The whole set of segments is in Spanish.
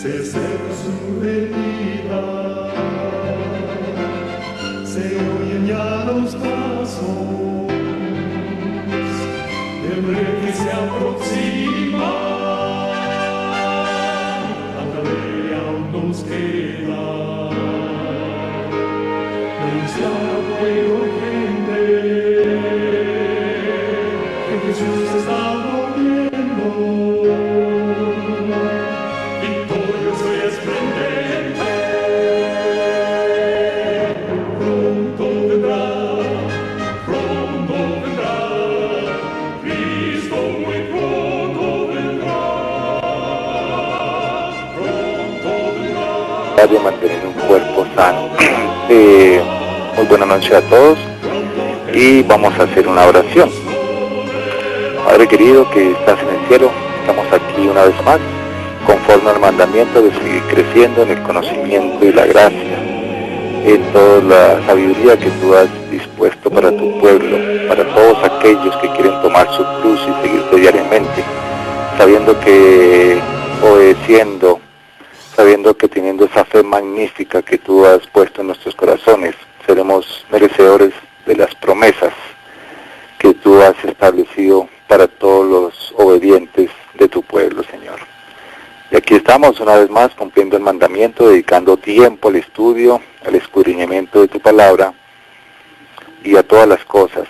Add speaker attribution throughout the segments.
Speaker 1: se acerca su venida, se oyen ya los pasos del rey que se aproxima, tanta ley aún nos queda, denunciar a pueblo gente que Jesús está volviendo.
Speaker 2: De mantener un cuerpo sano. Muy buena noche a todos y vamos a hacer una oración. Padre querido que estás en el cielo, estamos aquí una vez más conforme al mandamiento de seguir creciendo en el conocimiento y la gracia, en toda la sabiduría que tú has dispuesto para tu pueblo, para todos aquellos que quieren tomar su cruz y seguirte diariamente, sabiendo que obedeciendo, sabiendo que teniendo esa fe magnífica que tú has puesto en nuestros corazones, seremos merecedores de las promesas que tú has establecido para todos los obedientes de tu pueblo, Señor. Y aquí estamos una vez más cumpliendo el mandamiento, dedicando tiempo al estudio, al escudriñamiento de tu palabra y a todas las cosas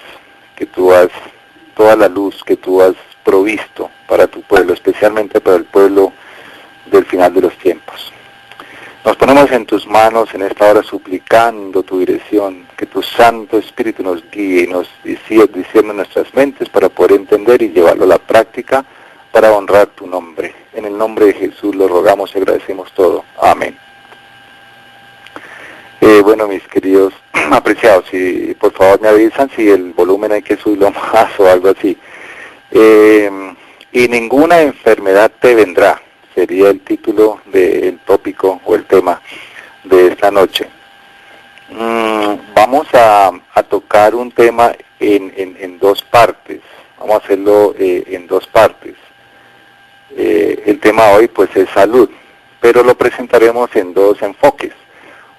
Speaker 2: que tú has, toda la luz que tú has provisto para tu pueblo, especialmente para el pueblo del final de los tiempos. Nos ponemos en tus manos en esta hora suplicando tu dirección, que tu Santo Espíritu nos guíe y nos discierne nuestras mentes para poder entender y llevarlo a la práctica para honrar tu nombre. En el nombre de Jesús lo rogamos y agradecemos todo. Amén. Bueno, mis queridos apreciados, si por favor me avisan si el volumen hay que subirlo más o algo así. Y ninguna enfermedad te vendrá. Sería el título del tópico o el tema de esta noche. Vamos a tocar un tema en dos partes. Vamos a hacerlo en dos partes. El tema hoy pues es salud, pero lo presentaremos en dos enfoques.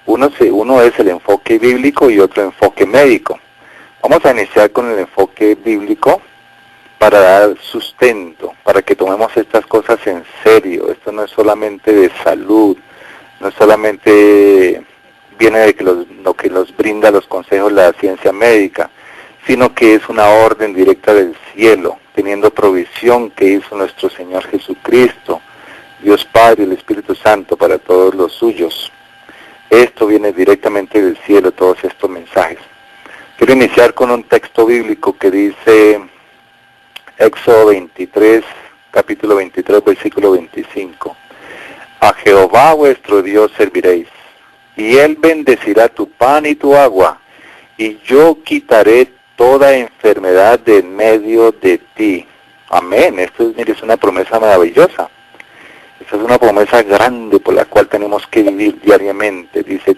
Speaker 2: Uno es el enfoque bíblico y otro enfoque médico. Vamos a iniciar con el enfoque bíblico para dar sustento, para que tomemos estas cosas en serio. Esto no es solamente de salud, no es solamente viene de que lo que nos brinda los consejos la ciencia médica, sino que es una orden directa del cielo, teniendo provisión que hizo nuestro Señor Jesucristo, Dios Padre y el Espíritu Santo para todos los suyos. Esto viene directamente del cielo, todos estos mensajes. Quiero iniciar con un texto bíblico que dice Éxodo 23, capítulo 23, versículo 25. A Jehová vuestro Dios serviréis, y Él bendecirá tu pan y tu agua, y yo quitaré toda enfermedad de en medio de ti. Amén. Esto es una promesa maravillosa. Esta es una promesa grande por la cual tenemos que vivir diariamente. Dice,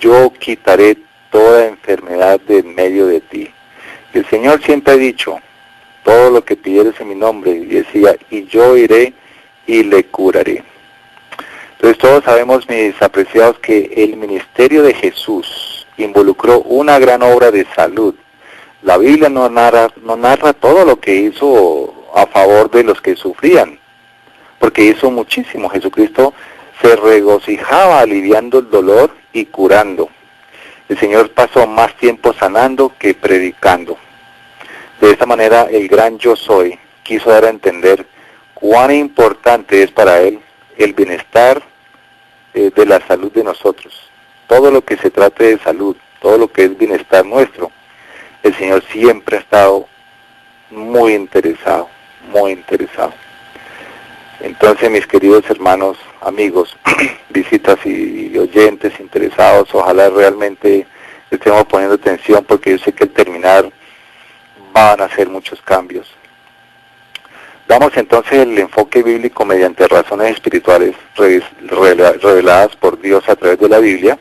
Speaker 2: yo quitaré toda enfermedad de en medio de ti. Y el Señor siempre ha dicho, todo lo que pidieres en mi nombre, y decía, y yo iré y le curaré. Entonces todos sabemos, mis apreciados, que el ministerio de Jesús involucró una gran obra de salud. La Biblia no narra todo lo que hizo a favor de los que sufrían, porque hizo muchísimo. Jesucristo se regocijaba aliviando el dolor y curando. El Señor pasó más tiempo sanando que predicando. De esta manera, el gran yo soy quiso dar a entender cuán importante es para Él el bienestar de la salud de nosotros. Todo lo que se trate de salud, todo lo que es bienestar nuestro, el Señor siempre ha estado muy interesado, muy interesado. Entonces, mis queridos hermanos, amigos, visitas y oyentes interesados, ojalá realmente estemos poniendo atención, porque yo sé que al terminar van a hacer muchos cambios. Damos entonces el enfoque bíblico mediante razones espirituales reveladas por Dios a través de la Biblia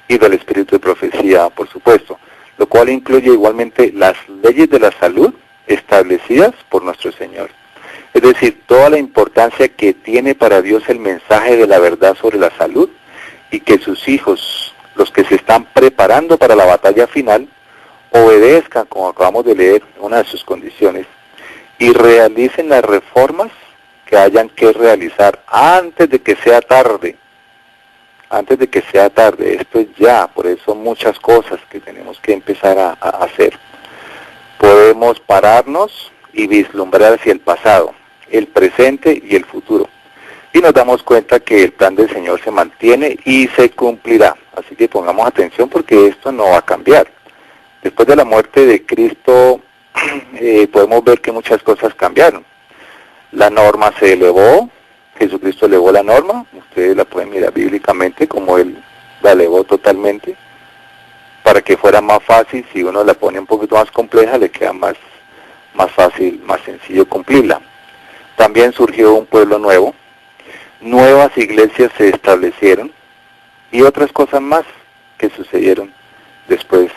Speaker 2: y del espíritu de profecía, por supuesto, lo cual incluye igualmente las leyes de la salud establecidas por nuestro Señor. Es decir, toda la importancia que tiene para Dios el mensaje de la verdad sobre la salud y que sus hijos, los que se están preparando para la batalla final, obedezcan, como acabamos de leer, una de sus condiciones, y realicen las reformas que hayan que realizar antes de que sea tarde. Antes de que sea tarde, esto es ya, por eso muchas cosas que tenemos que empezar a hacer. Podemos pararnos y vislumbrar hacia el pasado, el presente y el futuro. Y nos damos cuenta que el plan del Señor se mantiene y se cumplirá. Así que pongamos atención porque esto no va a cambiar. Después de la muerte de Cristo, podemos ver que muchas cosas cambiaron. La norma se elevó, Jesucristo elevó la norma, ustedes la pueden mirar bíblicamente como Él la elevó totalmente, para que fuera más fácil. Si uno la pone un poquito más compleja, le queda más fácil, más sencillo cumplirla. También surgió un pueblo nuevo, nuevas iglesias se establecieron y otras cosas más que sucedieron después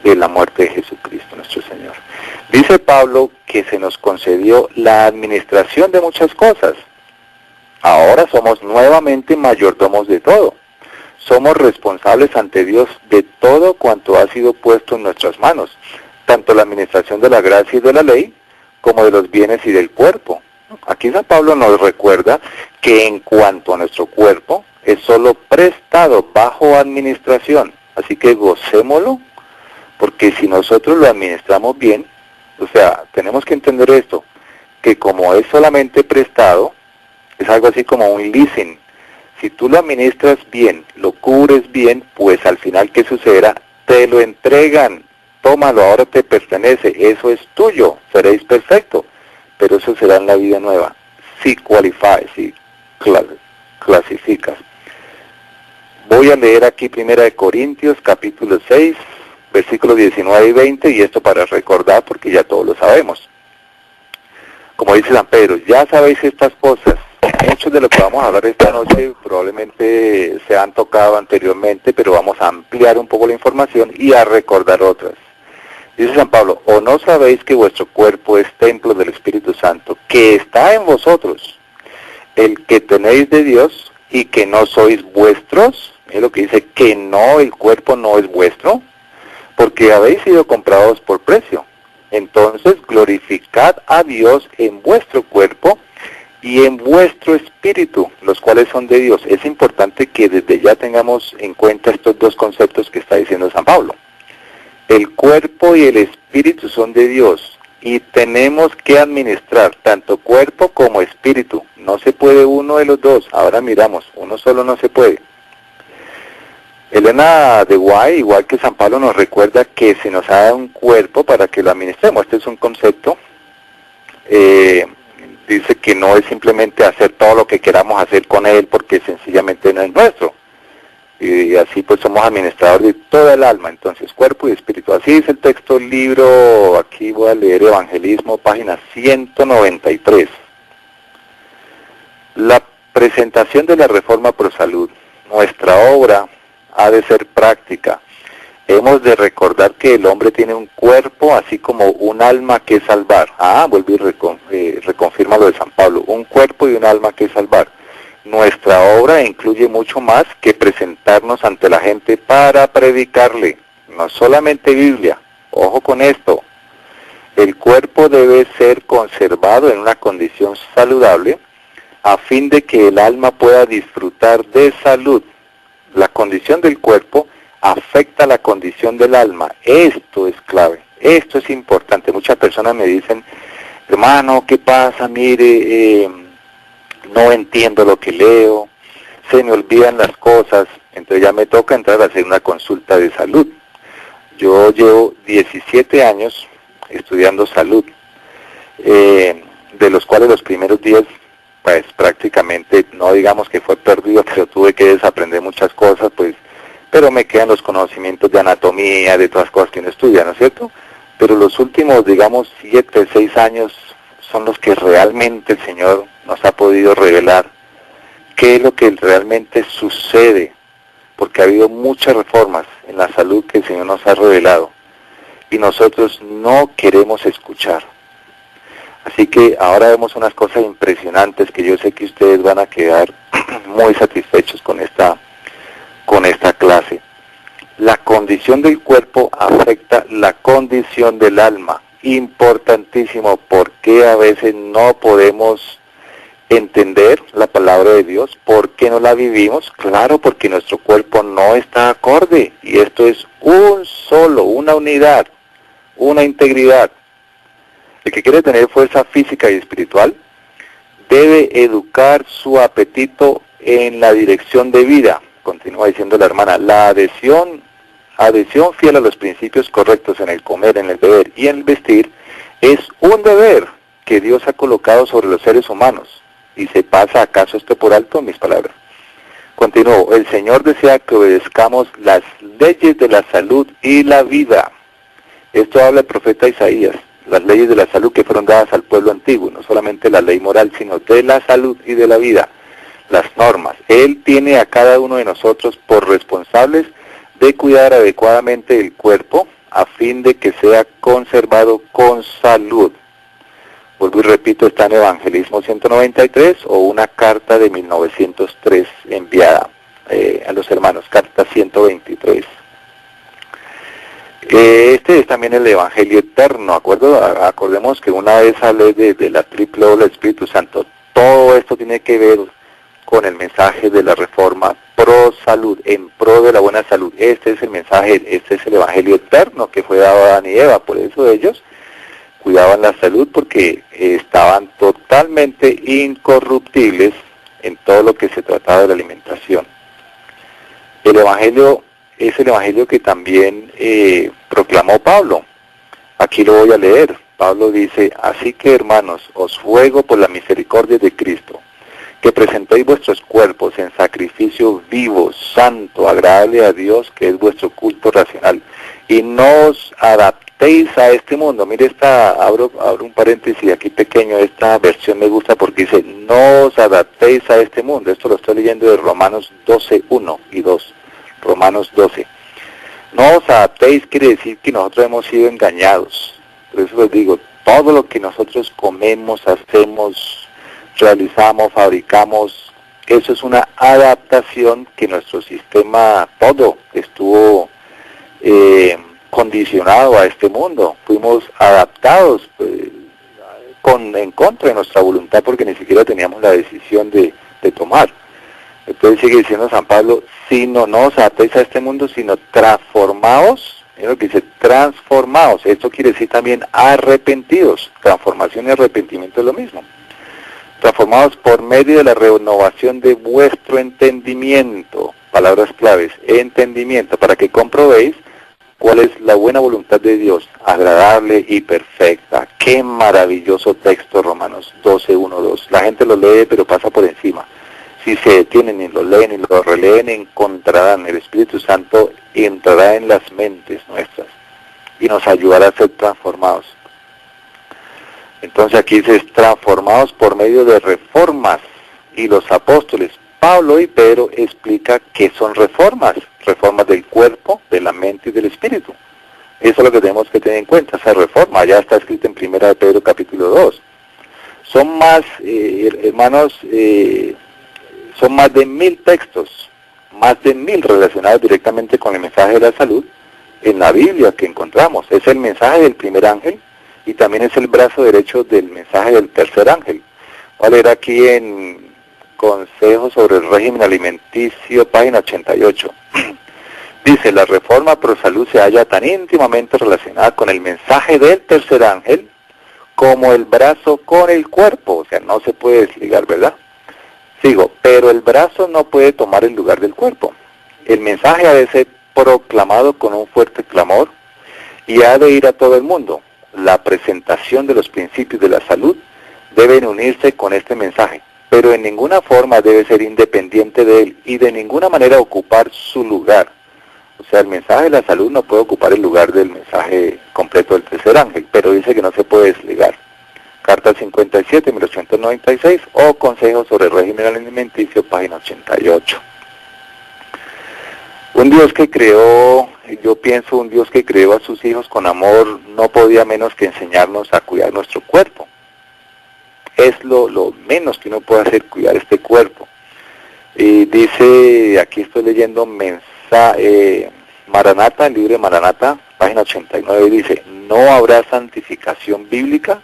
Speaker 2: de la muerte de Jesucristo nuestro Señor. Dice Pablo que se nos concedió la administración de muchas cosas. Ahora somos nuevamente mayordomos de todo. Somos responsables ante Dios de todo cuanto ha sido puesto en nuestras manos, tanto la administración de la gracia y de la ley, como de los bienes y del cuerpo. Aquí San Pablo nos recuerda que en cuanto a nuestro cuerpo, es solo prestado bajo administración. Así que gocémoslo, porque si nosotros lo administramos bien, o sea, tenemos que entender esto, que como es solamente prestado, es algo así como un leasing. Si tú lo administras bien, lo cubres bien, pues al final, ¿qué sucederá? Te lo entregan. Tómalo, ahora te pertenece. Eso es tuyo. Seréis perfecto. Pero eso será en la vida nueva. Si qualifies, si clasificas. Voy a leer aquí 1 Corintios, capítulo 6, versículos 19 y 20, y esto para recordar, porque ya todos lo sabemos. Como dice San Pedro, ya sabéis estas cosas. Muchos de lo que vamos a hablar esta noche probablemente se han tocado anteriormente, pero vamos a ampliar un poco la información y a recordar otras. Dice San Pablo, ¿o no sabéis que vuestro cuerpo es templo del Espíritu Santo, que está en vosotros, el que tenéis de Dios, y que no sois vuestros? Es lo que dice, que no, el cuerpo no es vuestro, porque habéis sido comprados por precio. Entonces glorificad a Dios en vuestro cuerpo y en vuestro espíritu, los cuales son de Dios. Es importante que desde ya tengamos en cuenta estos dos conceptos que está diciendo San Pablo. El cuerpo y el espíritu son de Dios y tenemos que administrar tanto cuerpo como espíritu. No se puede uno de los dos. Ahora miramos, uno solo no se puede. Elena de White, igual que San Pablo, nos recuerda que se nos ha dado un cuerpo para que lo administremos. Este es un concepto. Dice que no es simplemente hacer todo lo que queramos hacer con él porque sencillamente no es nuestro. Y así pues somos administradores de toda el alma, entonces cuerpo y espíritu. Así dice el texto del libro, aquí voy a leer Evangelismo, página 193. La presentación de la Reforma Pro Salud. Nuestra obra ha de ser práctica. Hemos de recordar que el hombre tiene un cuerpo así como un alma que salvar. Vuelve y reconfirma lo de San Pablo. Un cuerpo y un alma que salvar. Nuestra obra incluye mucho más que presentarnos ante la gente para predicarle. No solamente Biblia. Ojo con esto. El cuerpo debe ser conservado en una condición saludable a fin de que el alma pueda disfrutar de salud. La condición del cuerpo afecta la condición del alma. Esto es clave, esto es importante. Muchas personas me dicen, hermano, ¿qué pasa? Mire, no entiendo lo que leo, se me olvidan las cosas, entonces ya me toca entrar a hacer una consulta de salud. Yo llevo 17 años estudiando salud, de los cuales los primeros 10, pues prácticamente, no digamos que fue perdido, pero tuve que desaprender muchas cosas, pues, pero me quedan los conocimientos de anatomía, de todas las cosas que uno estudia, ¿no es cierto? Pero los últimos, digamos, 7, 6 años son los que realmente el Señor nos ha podido revelar qué es lo que realmente sucede, porque ha habido muchas reformas en la salud que el Señor nos ha revelado y nosotros no queremos escuchar. Así que ahora vemos unas cosas impresionantes que yo sé que ustedes van a quedar muy satisfechos con esta clase. La condición del cuerpo afecta la condición del alma. Importantísimo, porque a veces no podemos entender la palabra de Dios. ¿Por qué no la vivimos? Claro, porque nuestro cuerpo no está acorde. Y esto es un solo, una unidad, una integridad. El que quiere tener fuerza física y espiritual debe educar su apetito en la dirección de vida. Continúa diciendo la hermana, la adhesión fiel a los principios correctos en el comer, en el beber y en el vestir es un deber que Dios ha colocado sobre los seres humanos. ¿Y se pasa acaso esto por alto? Mis palabras. Continúo, el Señor desea que obedezcamos las leyes de la salud y la vida. Esto habla el profeta Isaías. Las leyes de la salud que fueron dadas al pueblo antiguo, no solamente la ley moral, sino de la salud y de la vida, las normas. Él tiene a cada uno de nosotros por responsables de cuidar adecuadamente el cuerpo a fin de que sea conservado con salud. Vuelvo y repito, está en Evangelismo 193 o una carta de 1903 enviada a los hermanos, carta 123. Este es también el Evangelio eterno, acordemos que una vez hablé de la triple obra del Espíritu Santo. Todo esto tiene que ver con el mensaje de la reforma pro salud, en pro de la buena salud. Este es el mensaje, este es el Evangelio eterno que fue dado a Adán y Eva. Por eso ellos cuidaban la salud, porque estaban totalmente incorruptibles en todo lo que se trataba de la alimentación. El Evangelio es el Evangelio que también proclamó Pablo. Aquí lo voy a leer. Pablo dice, así que hermanos, os ruego por la misericordia de Cristo, que presentéis vuestros cuerpos en sacrificio vivo, santo, agradable a Dios, que es vuestro culto racional, y no os adaptéis a este mundo. Mire abro un paréntesis aquí pequeño, esta versión me gusta porque dice, no os adaptéis a este mundo. Esto lo estoy leyendo de Romanos 12, 1 y 2. Romanos 12. No os adaptéis quiere decir que nosotros hemos sido engañados. Por eso les digo, todo lo que nosotros comemos, hacemos, realizamos, fabricamos, eso es una adaptación que nuestro sistema todo estuvo condicionado a este mundo. Fuimos adaptados en contra de nuestra voluntad, porque ni siquiera teníamos la decisión de tomar. Entonces sigue diciendo San Pablo, no os adaptéis a este mundo, sino transformaos. Es lo que dice, transformaos. Esto quiere decir también arrepentidos. Transformación y arrepentimiento es lo mismo. Transformados por medio de la renovación de vuestro entendimiento. Palabras claves, entendimiento, para que comprobéis cuál es la buena voluntad de Dios, agradable y perfecta. Qué maravilloso texto, Romanos 12, 1, 2. La gente lo lee, pero pasa por encima. Si se detienen y lo leen y lo releen, encontrarán, el Espíritu Santo entrará en las mentes nuestras y nos ayudará a ser transformados. Entonces aquí dice, transformados por medio de reformas, y los apóstoles Pablo y Pedro explica qué son reformas del cuerpo, de la mente y del espíritu. Eso es lo que tenemos que tener en cuenta, esa reforma, ya está escrita en 1 de Pedro capítulo 2. Son más, hermanos, son más de 1000 textos, más de 1000 relacionados directamente con el mensaje de la salud en la Biblia que encontramos. Es el mensaje del primer ángel y también es el brazo derecho del mensaje del tercer ángel. Voy a leer aquí en Consejos sobre el régimen alimenticio, página 88. Dice, la reforma pro salud se halla tan íntimamente relacionada con el mensaje del tercer ángel como el brazo con el cuerpo, o sea, no se puede desligar, ¿verdad? Sigo, pero el brazo no puede tomar el lugar del cuerpo. El mensaje ha de ser proclamado con un fuerte clamor y ha de ir a todo el mundo. La presentación de los principios de la salud deben unirse con este mensaje, pero en ninguna forma debe ser independiente de él y de ninguna manera ocupar su lugar. O sea, el mensaje de la salud no puede ocupar el lugar del mensaje completo del tercer ángel, pero dice que no se puede desligar. Carta 57, 1896, o Consejos sobre el régimen alimenticio, página 88. Un Dios que creó, yo pienso, un Dios que creó a sus hijos con amor, no podía menos que enseñarnos a cuidar nuestro cuerpo. es lo menos que uno puede hacer, cuidar este cuerpo. Y dice, aquí estoy leyendo Maranata, el libro de Maranata, página 89, dice, no habrá santificación bíblica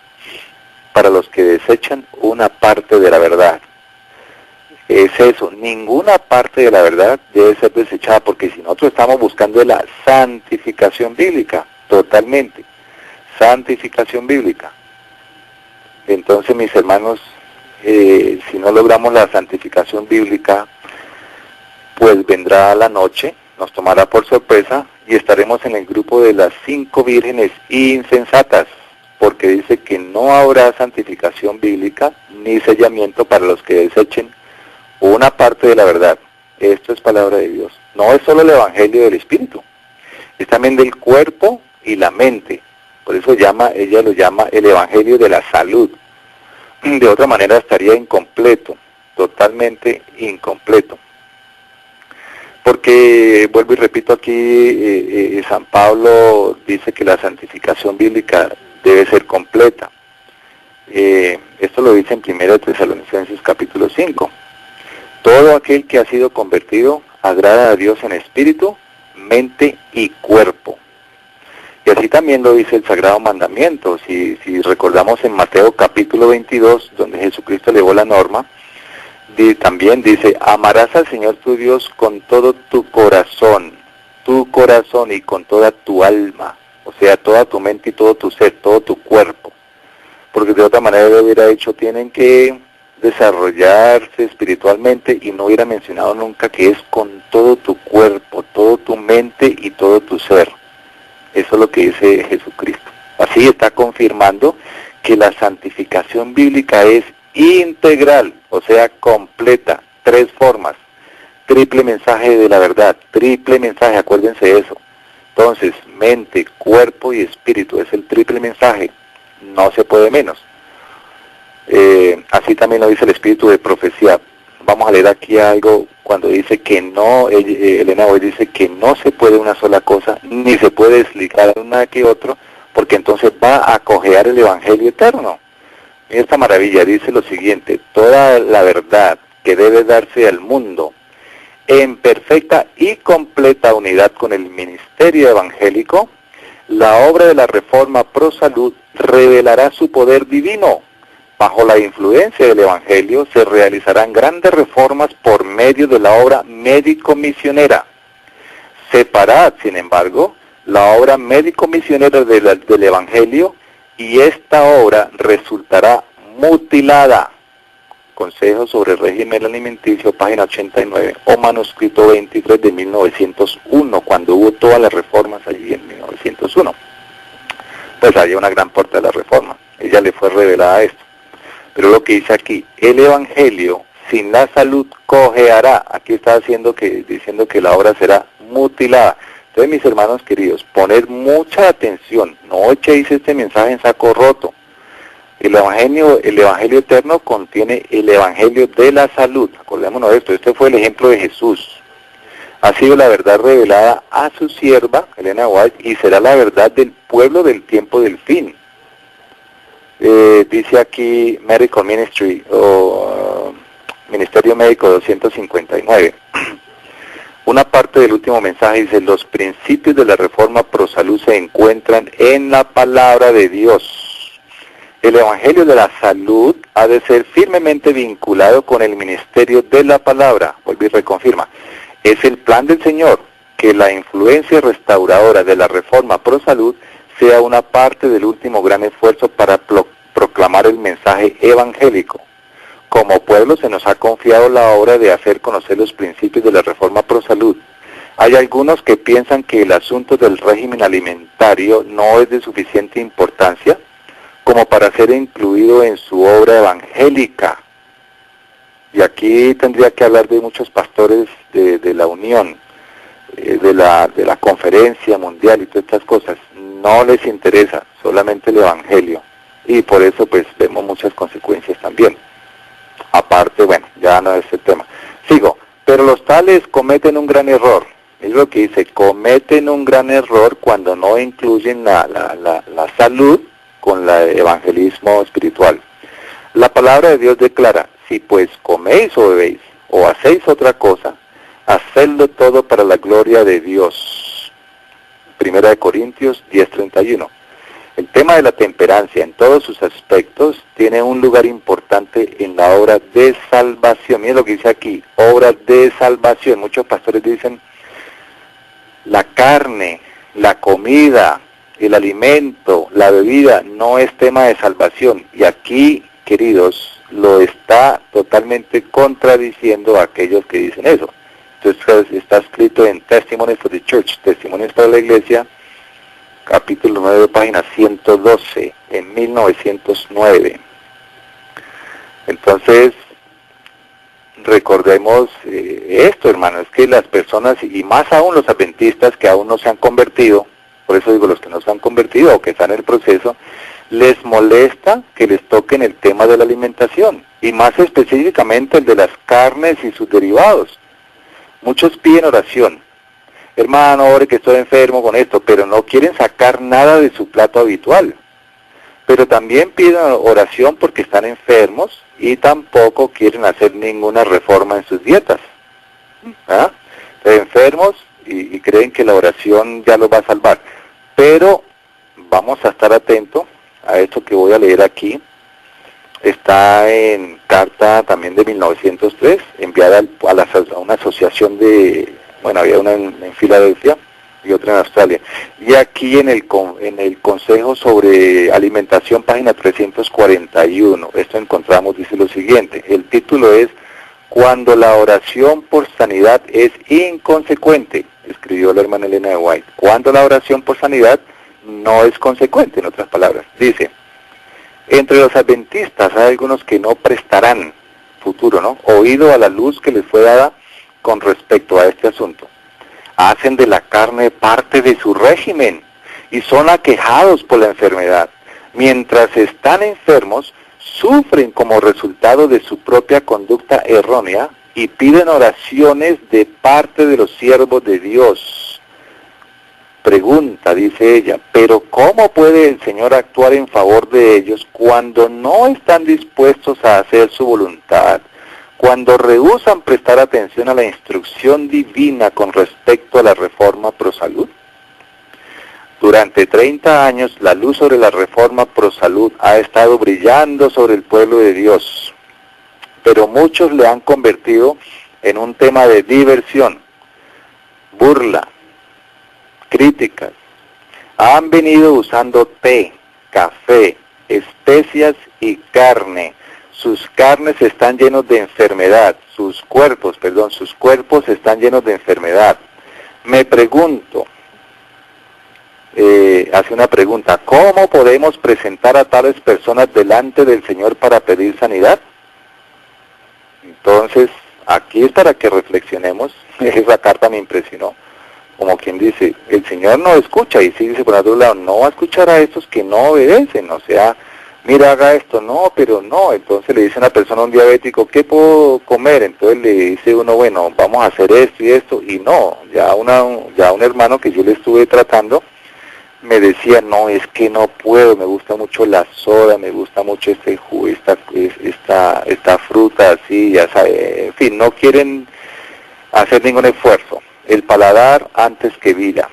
Speaker 2: para los que desechan una parte de la verdad. Es eso, ninguna parte de la verdad debe ser desechada, porque si nosotros estamos buscando la santificación bíblica, totalmente, santificación bíblica. Entonces, mis hermanos, si no logramos la santificación bíblica, pues vendrá la noche, nos tomará por sorpresa y estaremos en el grupo de las 5 vírgenes insensatas, porque dice que no habrá santificación bíblica ni sellamiento para los que desechen una parte de la verdad. Esto es palabra de Dios. No es solo el evangelio del Espíritu, es también del cuerpo y la mente. Por eso ella lo llama el evangelio de la salud. De otra manera estaría incompleto, totalmente incompleto. Porque, vuelvo y repito aquí, San Pablo dice que la santificación bíblica debe ser completa. Esto lo dice en 1 Tesalonicenses capítulo 5. Todo aquel que ha sido convertido agrada a Dios en espíritu, mente y cuerpo. Y así también lo dice el Sagrado Mandamiento. Si recordamos en Mateo capítulo 22, donde Jesucristo elevó la norma, también dice, amarás al Señor tu Dios con todo tu corazón y con toda tu alma, o sea, toda tu mente y todo tu ser, todo tu cuerpo. Porque de otra manera le hubiera dicho, tienen que desarrollarse espiritualmente, y no hubiera mencionado nunca que es con todo tu cuerpo, todo tu mente y todo tu ser. Eso es lo que dice Jesucristo. Así está confirmando que la santificación bíblica es integral, o sea, completa, 3 formas, triple mensaje de la verdad, triple mensaje, acuérdense de eso. Entonces, mente, cuerpo y espíritu, es el triple mensaje, no se puede menos. Así también lo dice el espíritu de profecía. Vamos a leer aquí algo cuando dice que no, Elena hoy dice que no se puede una sola cosa, ni se puede explicar una que otro, porque entonces va a cojear el evangelio eterno. Esta maravilla dice lo siguiente: toda la verdad que debe darse al mundo en perfecta y completa unidad con el ministerio evangélico, la obra de la Reforma Pro Salud revelará su poder divino. Bajo la influencia del Evangelio se realizarán grandes reformas por medio de la obra médico-misionera. Separad, sin embargo, la obra médico-misionera del Evangelio, y esta obra resultará mutilada. Consejo sobre el régimen alimenticio, página 89, o manuscrito 23 de 1901, cuando hubo todas las reformas allí en 1901. Pues había una gran parte de la reforma. Ella le fue revelada esto. Pero lo que dice aquí, el Evangelio sin la salud cojeará. Aquí está diciendo que la obra será mutilada. Entonces, mis hermanos queridos, poner mucha atención, no echéis este mensaje en saco roto. El evangelio eterno contiene el evangelio de la salud. Acordémonos de esto, este fue el ejemplo de Jesús. Ha sido la verdad revelada a su sierva, Elena White, y será la verdad del pueblo del tiempo del fin. Dice aquí Medical Ministry, o Ministerio Médico 259. Una parte del último mensaje dice, los principios de la Reforma Pro Salud se encuentran en la palabra de Dios. El Evangelio de la Salud ha de ser firmemente vinculado con el ministerio de la palabra. Vuelve y reconfirma. Es el plan del Señor que la influencia restauradora de la Reforma Pro Salud sea una parte del último gran esfuerzo para proclamar el mensaje evangélico. Como pueblo se nos ha confiado la obra de hacer conocer los principios de la Reforma Pro Salud. Hay algunos que piensan que el asunto del régimen alimentario no es de suficiente importancia como para ser incluido en su obra evangélica. Y aquí tendría que hablar de muchos pastores de la Unión, de la Conferencia Mundial y todas estas cosas. No les interesa solamente el evangelio. Y por eso pues vemos muchas consecuencias también. Aparte, bueno, ya no es el tema. Sigo, pero los tales cometen un gran error. Es lo que dice, cometen un gran error cuando no incluyen la salud con el evangelismo espiritual. La palabra de Dios declara, si pues coméis o bebéis, o hacéis otra cosa, hacedlo todo para la gloria de Dios. 1 Corintios 10:31. El tema de la temperancia en todos sus aspectos tiene un lugar importante en la obra de salvación. Miren lo que dice aquí, obra de salvación. Muchos pastores dicen, la carne, la comida, el alimento, la bebida no es tema de salvación. Y aquí, queridos, lo está totalmente contradiciendo a aquellos que dicen eso. Entonces está escrito en Testimonies for the Church, Testimonios para la Iglesia, capítulo 9, página 112, en 1909. Entonces, recordemos esto, hermano, es que las personas, y más aún los adventistas que aún no se han convertido, por eso digo los que no se han convertido o que están en el proceso, les molesta que les toquen el tema de la alimentación, y más específicamente el de las carnes y sus derivados. Muchos piden oración. Hermano, ore que estoy enfermo con esto, pero no quieren sacar nada de su plato habitual. Pero también piden oración porque están enfermos y tampoco quieren hacer ninguna reforma en sus dietas. ¿Ah? Están enfermos y creen que la oración ya los va a salvar. Pero vamos a estar atentos a esto que voy a leer aquí. Está en carta también de 1903, enviada a una asociación de... Bueno, había una en Filadelfia y otra en Australia. Y aquí en el Consejo sobre Alimentación, página 341, esto encontramos, dice lo siguiente. El título es, Cuando la oración por sanidad es inconsecuente, escribió la hermana Elena de White. Cuando la oración por sanidad no es consecuente, en otras palabras. Dice, entre los adventistas hay algunos que no prestarán, futuro, ¿no?, oído a la luz que les fue dada con respecto a este asunto. Hacen de la carne parte de su régimen y son aquejados por la enfermedad. Mientras están enfermos, sufren como resultado de su propia conducta errónea y piden oraciones de parte de los siervos de Dios. Pregunta, dice ella, pero ¿cómo puede el Señor actuar en favor de ellos cuando no están dispuestos a hacer su voluntad? Cuando rehúsan prestar atención a la instrucción divina con respecto a la reforma pro salud. Durante 30 años, la luz sobre la reforma pro salud ha estado brillando sobre el pueblo de Dios, pero muchos le han convertido en un tema de diversión, burla, críticas. Han venido usando té, café, especias y carne. Sus carnes están llenos de enfermedad, sus cuerpos están llenos de enfermedad. Me pregunto, hace una pregunta, ¿cómo podemos presentar a tales personas delante del Señor para pedir sanidad? Entonces, aquí es para que reflexionemos. Esa carta me impresionó. Como quien dice, el Señor no escucha, y sí dice por otro lado, no va a escuchar a estos que no obedecen, o sea, mira, haga esto, no, pero no. Entonces le dice a una persona, un diabético, ¿qué puedo comer? Entonces le dice uno, bueno, vamos a hacer esto y esto, y no. Ya un hermano que yo le estuve tratando, me decía, no, es que no puedo, me gusta mucho la soda, me gusta mucho este jugo, esta fruta así, ya sabe, en fin, no quieren hacer ningún esfuerzo. El paladar antes que vida.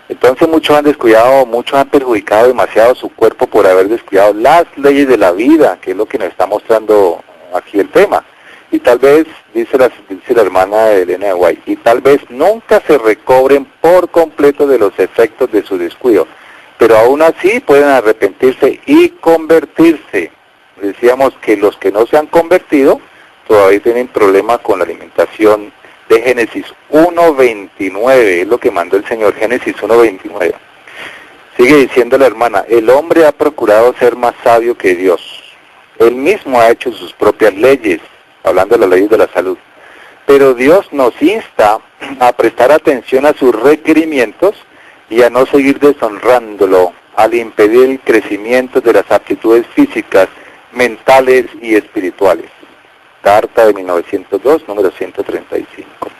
Speaker 2: Entonces muchos han descuidado, muchos han perjudicado demasiado su cuerpo por haber descuidado las leyes de la vida, que es lo que nos está mostrando aquí el tema. Y tal vez, dice la hermana Elena de White, y tal vez nunca se recobren por completo de los efectos de su descuido, pero aún así pueden arrepentirse y convertirse. Decíamos que los que no se han convertido todavía tienen problemas con la alimentación de Génesis 1:29, es lo que mandó el Señor, Génesis 1:29. Sigue diciendo la hermana, el hombre ha procurado ser más sabio que Dios. Él mismo ha hecho sus propias leyes, hablando de las leyes de la salud. Pero Dios nos insta a prestar atención a sus requerimientos y a no seguir deshonrándolo, al impedir el crecimiento de las aptitudes físicas, mentales y espirituales. Carta de 1902, número 135.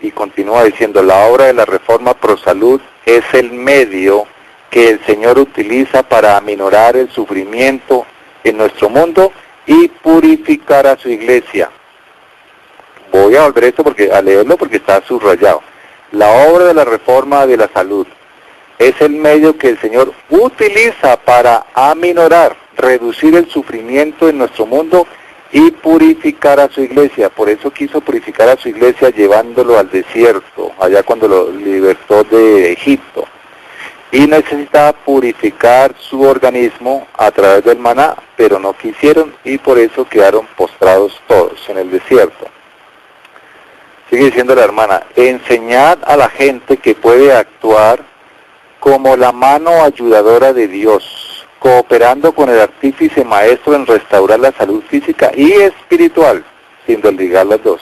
Speaker 2: Y continúa diciendo, la obra de la reforma pro salud es el medio que el Señor utiliza para aminorar el sufrimiento en nuestro mundo y purificar a su iglesia. Voy a volver a leerlo porque está subrayado. La obra de la reforma de la salud es el medio que el Señor utiliza para aminorar, reducir el sufrimiento en nuestro mundo y purificar a su iglesia. Por eso quiso purificar a su iglesia llevándolo al desierto, allá cuando lo libertó de Egipto. Y necesitaba purificar su organismo a través del maná, pero no quisieron y por eso quedaron postrados todos en el desierto. Sigue diciendo la hermana, enseñad a la gente que puede actuar como la mano ayudadora de Dios, cooperando con el artífice maestro en restaurar la salud física y espiritual, sin desligar las dos.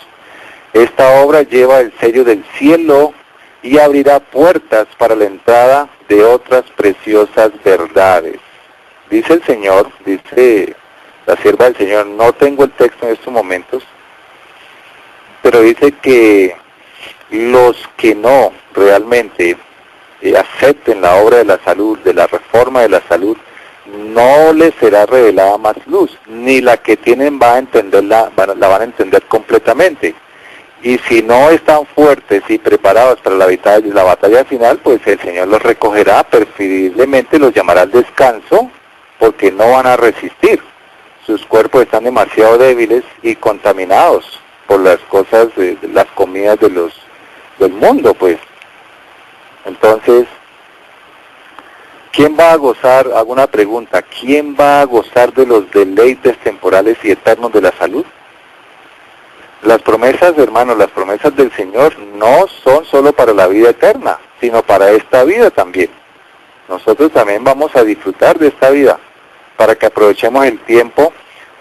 Speaker 2: Esta obra lleva el sello del cielo y abrirá puertas para la entrada de otras preciosas verdades. Dice el Señor, dice la sierva del Señor, no tengo el texto en estos momentos, pero dice que los que no realmente acepten la obra de la salud, de la reforma de la salud, no les será revelada más luz, ni la que tienen la van a entender completamente. Y si no están fuertes y preparados para la batalla final, pues el Señor los recogerá, preferiblemente los llamará al descanso, porque no van a resistir. Sus cuerpos están demasiado débiles y contaminados por las cosas, las comidas del mundo, pues. Entonces, ¿quién va a gozar? Hago una pregunta, ¿quién va a gozar de los deleites temporales y eternos de la salud? Las promesas, hermanos, las promesas del Señor no son solo para la vida eterna, sino para esta vida también. Nosotros también vamos a disfrutar de esta vida, para que aprovechemos el tiempo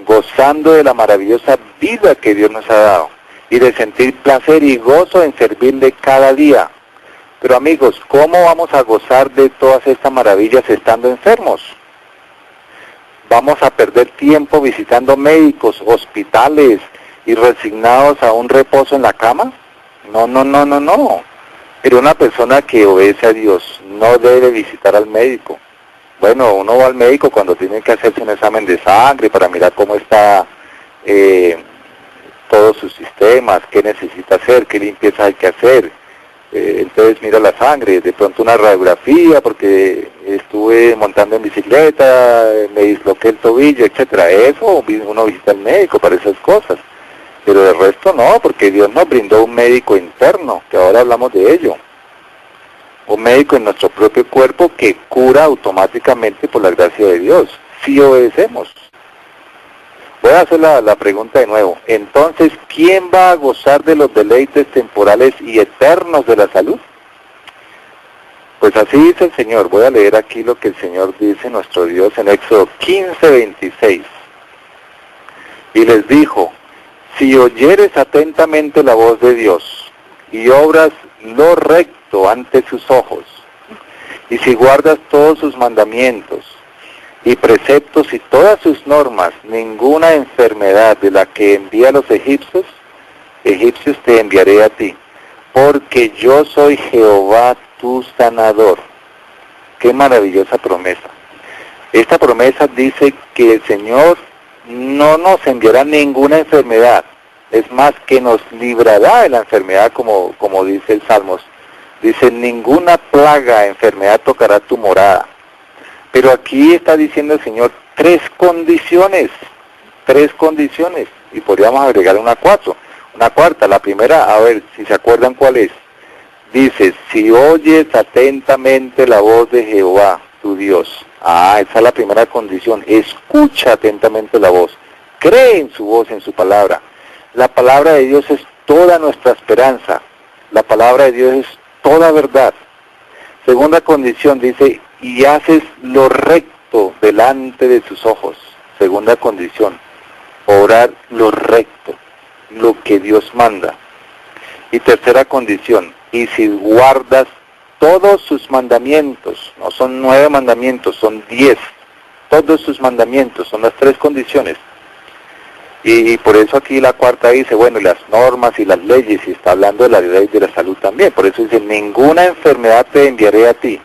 Speaker 2: gozando de la maravillosa vida que Dios nos ha dado, y de sentir placer y gozo en servirle cada día. Pero amigos, ¿cómo vamos a gozar de todas estas maravillas estando enfermos? ¿Vamos a perder tiempo visitando médicos, hospitales y resignados a un reposo en la cama? No. Pero una persona que obedece a Dios no debe visitar al médico. Bueno, uno va al médico cuando tiene que hacerse un examen de sangre para mirar cómo está todos sus sistemas, qué necesita hacer, qué limpieza hay que hacer. Entonces mira la sangre, de pronto una radiografía porque estuve montando en bicicleta, me disloqué el tobillo, etcétera. Eso uno visita al médico para esas cosas. Pero de resto no, porque Dios nos brindó un médico interno, que ahora hablamos de ello. Un médico en nuestro propio cuerpo que cura automáticamente por la gracia de Dios, si obedecemos. Voy a hacer la pregunta de nuevo. Entonces, ¿quién va a gozar de los deleites temporales y eternos de la salud? Pues así dice el Señor. Voy a leer aquí lo que el Señor dice, nuestro Dios, en Éxodo 15:26. Y les dijo, si oyeres atentamente la voz de Dios y obras lo recto ante sus ojos, y si guardas todos sus mandamientos y preceptos y todas sus normas, ninguna enfermedad de la que envía a los egipcios te enviaré a ti, porque yo soy Jehová tu sanador. Qué maravillosa promesa. Esta promesa dice que el Señor no nos enviará ninguna enfermedad, es más, que nos librará de la enfermedad, como dice el Salmos. Dice, ninguna plaga, enfermedad tocará tu morada. Pero aquí está diciendo el Señor tres condiciones, y podríamos agregar una cuarta. La primera, a ver si se acuerdan cuál es. Dice, si oyes atentamente la voz de Jehová, tu Dios. Esa es la primera condición. Escucha atentamente la voz. Cree en su voz, en su palabra. La palabra de Dios es toda nuestra esperanza. La palabra de Dios es toda verdad. Segunda condición, dice, y haces lo recto delante de sus ojos. Segunda condición, obrar lo recto, lo que Dios manda. Y tercera condición, y si guardas todos sus mandamientos, no son 9 mandamientos, son 10, todos sus mandamientos, son las 3 condiciones. Y por eso aquí la cuarta dice, bueno, y las normas y las leyes, y está hablando de la ley de la salud también. Por eso dice, ninguna enfermedad te enviaré a ti.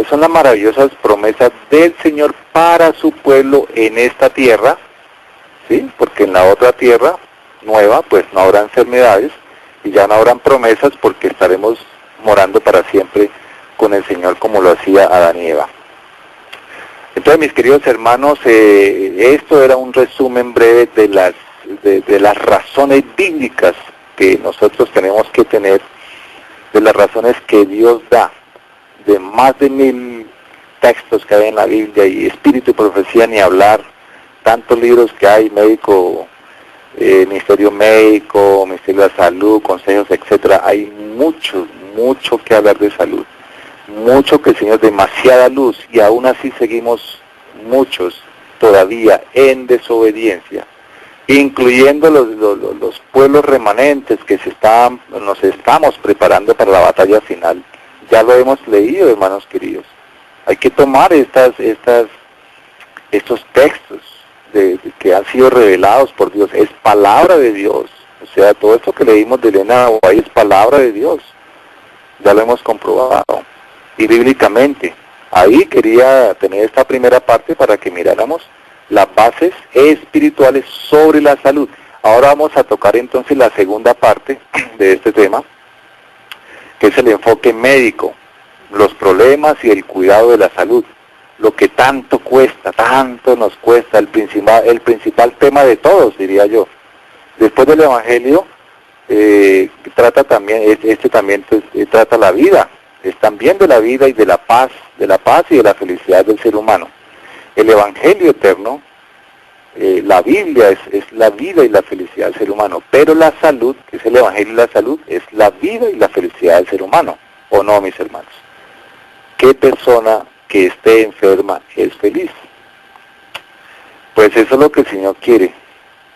Speaker 2: Esas son las maravillosas promesas del Señor para su pueblo en esta tierra, ¿sí? Porque en la otra tierra nueva, pues no habrá enfermedades y ya no habrán promesas porque estaremos morando para siempre con el Señor como lo hacía Adán y Eva. Entonces, mis queridos hermanos, esto era un resumen breve de las razones bíblicas que nosotros tenemos que tener, de las razones que Dios da, de más de 1000 textos que hay en la Biblia, y espíritu y profecía ni hablar, tantos libros que hay, médico, ministerio médico, ministerio de salud, consejos, etcétera. Hay mucho que hablar de salud, mucho que el Señor, demasiada luz, y aún así seguimos muchos todavía en desobediencia, incluyendo los pueblos remanentes que nos estamos preparando para la batalla final. Ya lo hemos leído, hermanos queridos. Hay que tomar estos textos que han sido revelados por Dios. Es palabra de Dios. O sea, todo esto que leímos de Elena de White es palabra de Dios. Ya lo hemos comprobado. Y bíblicamente. Ahí quería tener esta primera parte para que miráramos las bases espirituales sobre la salud. Ahora vamos a tocar entonces la segunda parte de este tema, que es el enfoque médico, los problemas y el cuidado de la salud, lo que tanto cuesta, tanto nos cuesta, el principal tema de todos, diría yo. Después del Evangelio, trata también la vida, es también de la vida y de la paz y de la felicidad del ser humano. El Evangelio eterno, la Biblia es la vida y la felicidad del ser humano, pero la salud, que es el Evangelio y la salud, es la vida y la felicidad del ser humano, ¿o no, mis hermanos? ¿Qué persona que esté enferma es feliz? Pues eso es lo que el Señor quiere,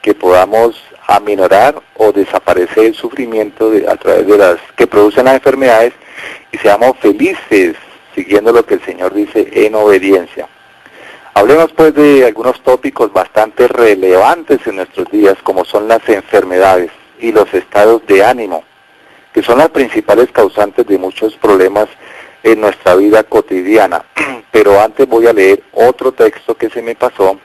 Speaker 2: que podamos aminorar o desaparecer el sufrimiento a través de las que producen las enfermedades y seamos felices siguiendo lo que el Señor dice en obediencia. Hablemos pues de algunos tópicos bastante relevantes en nuestros días, como son las enfermedades y los estados de ánimo, que son las principales causantes de muchos problemas en nuestra vida cotidiana. Pero antes voy a leer otro texto que se me pasó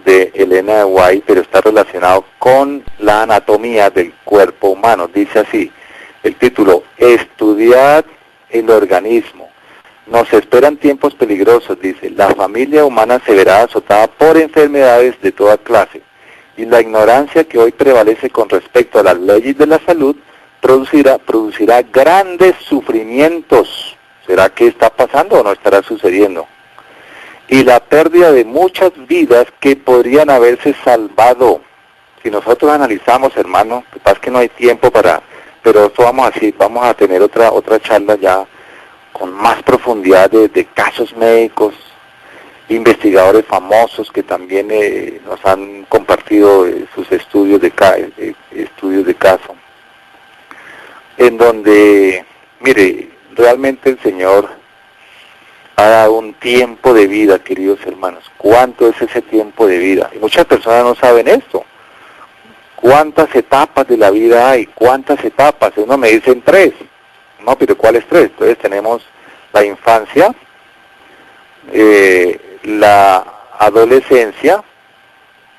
Speaker 2: de Elena de White, pero está relacionado con la anatomía del cuerpo humano. Dice así, el título: Estudiad el organismo. Nos esperan tiempos peligrosos, dice. La familia humana se verá azotada por enfermedades de toda clase, y la ignorancia que hoy prevalece con respecto a las leyes de la salud producirá grandes sufrimientos. ¿Será que está pasando o no estará sucediendo? Y la pérdida de muchas vidas que podrían haberse salvado. Si nosotros analizamos, hermano, que pasa que no hay tiempo pero esto vamos a tener otra charla ya con más profundidad de casos médicos, investigadores famosos que también nos han compartido sus estudios de caso, en donde, mire, realmente el Señor ha dado un tiempo de vida, queridos hermanos. ¿Cuánto es ese tiempo de vida? Y muchas personas no saben esto. ¿Cuántas etapas de la vida hay? ¿Cuántas etapas? Uno me dicen 3. No, pero ¿cuáles 3? Entonces tenemos la infancia, la adolescencia,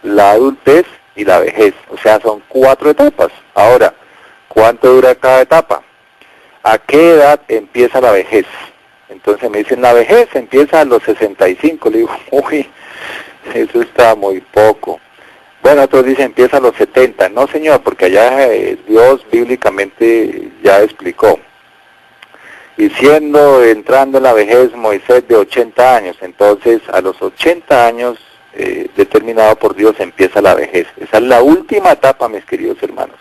Speaker 2: la adultez y la vejez. O sea, son 4 etapas. Ahora, ¿cuánto dura cada etapa? ¿A qué edad empieza la vejez? Entonces me dicen, la vejez empieza a los 65. Le digo, uy, eso está muy poco. Bueno, otros dicen, empieza a los 70. No, señor, porque allá Dios bíblicamente ya explicó. Y entrando en la vejez, Moisés de 80 años. Entonces, a los 80 años, determinado por Dios, empieza la vejez. Esa es la última etapa, mis queridos hermanos.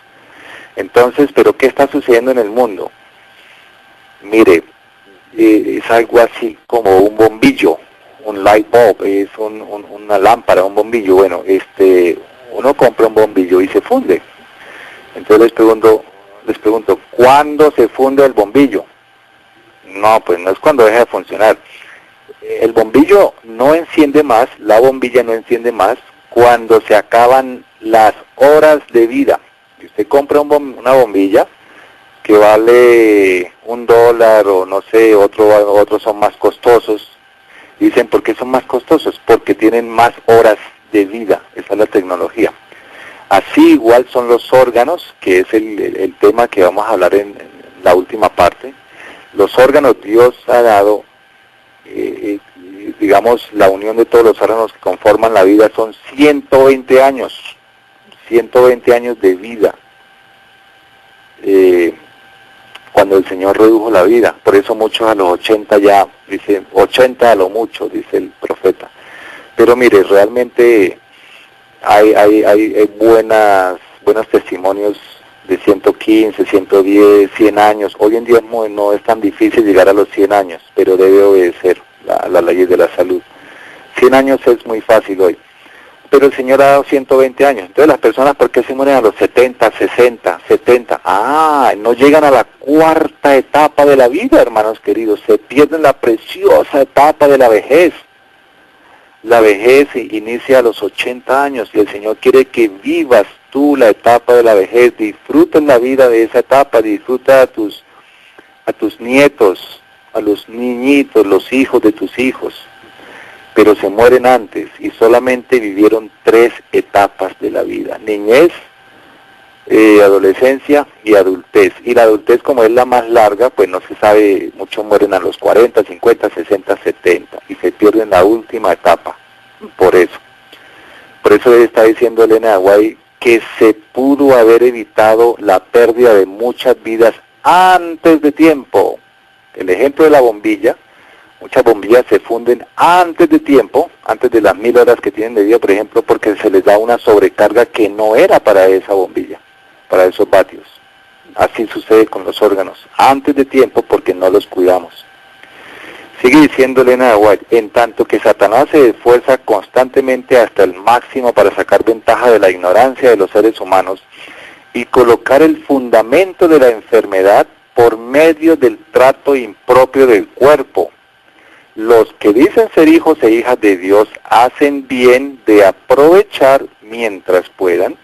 Speaker 2: Entonces, ¿pero qué está sucediendo en el mundo? Mire, es algo así como un bombillo, un light bulb, es una lámpara, un bombillo. Bueno, uno compra un bombillo y se funde. Entonces les pregunto, ¿cuándo se funde el bombillo? No, pues no es cuando deja de funcionar. El bombillo no enciende más, la bombilla no enciende más cuando se acaban las horas de vida. Si usted compra una bombilla que vale $1 o no sé, otros son más costosos. Dicen, ¿por qué son más costosos? Porque tienen más horas de vida, esa es la tecnología. Así igual son los órganos, que es el tema que vamos a hablar en la última parte. Los órganos Dios ha dado, digamos, la unión de todos los órganos que conforman la vida son 120 años, 120 años de vida. Cuando el Señor redujo la vida, por eso muchos a los 80 ya, dice 80 a lo mucho, dice el profeta. Pero mire, realmente hay buenos testimonios de 115, 110, 100 años. Hoy en día no es tan difícil llegar a los 100 años, pero debe obedecer las leyes de la salud. 100 años es muy fácil hoy, pero el Señor ha dado 120 años. Entonces las personas, ¿por qué se mueren a los 70, 60, 70? No llegan a la cuarta etapa de la vida, hermanos queridos. Se pierden la preciosa etapa de la vejez. La vejez inicia a los 80 años y el Señor quiere que vivas tú la etapa de la vejez. Disfruta la vida de esa etapa, disfruta a tus nietos, a los niñitos, los hijos de tus hijos. Pero se mueren antes y solamente vivieron 3 etapas de la vida: niñez, adolescencia y adultez. Y la adultez, como es la más larga, pues no se sabe, muchos mueren a los 40, 50, 60, 70 y se pierden la última etapa. Por eso está diciendo Elena de White que se pudo haber evitado la pérdida de muchas vidas antes de tiempo. El ejemplo de la bombilla: muchas bombillas se funden antes de tiempo, antes de las 1000 horas que tienen de vida, por ejemplo, porque se les da una sobrecarga que no era para esa bombilla, para esos vatios. Así sucede con los órganos, antes de tiempo, porque no los cuidamos. Sigue diciendo Elena de White: en tanto que Satanás se esfuerza constantemente hasta el máximo para sacar ventaja de la ignorancia de los seres humanos y colocar el fundamento de la enfermedad por medio del trato impropio del cuerpo, los que dicen ser hijos e hijas de Dios hacen bien de aprovechar mientras puedan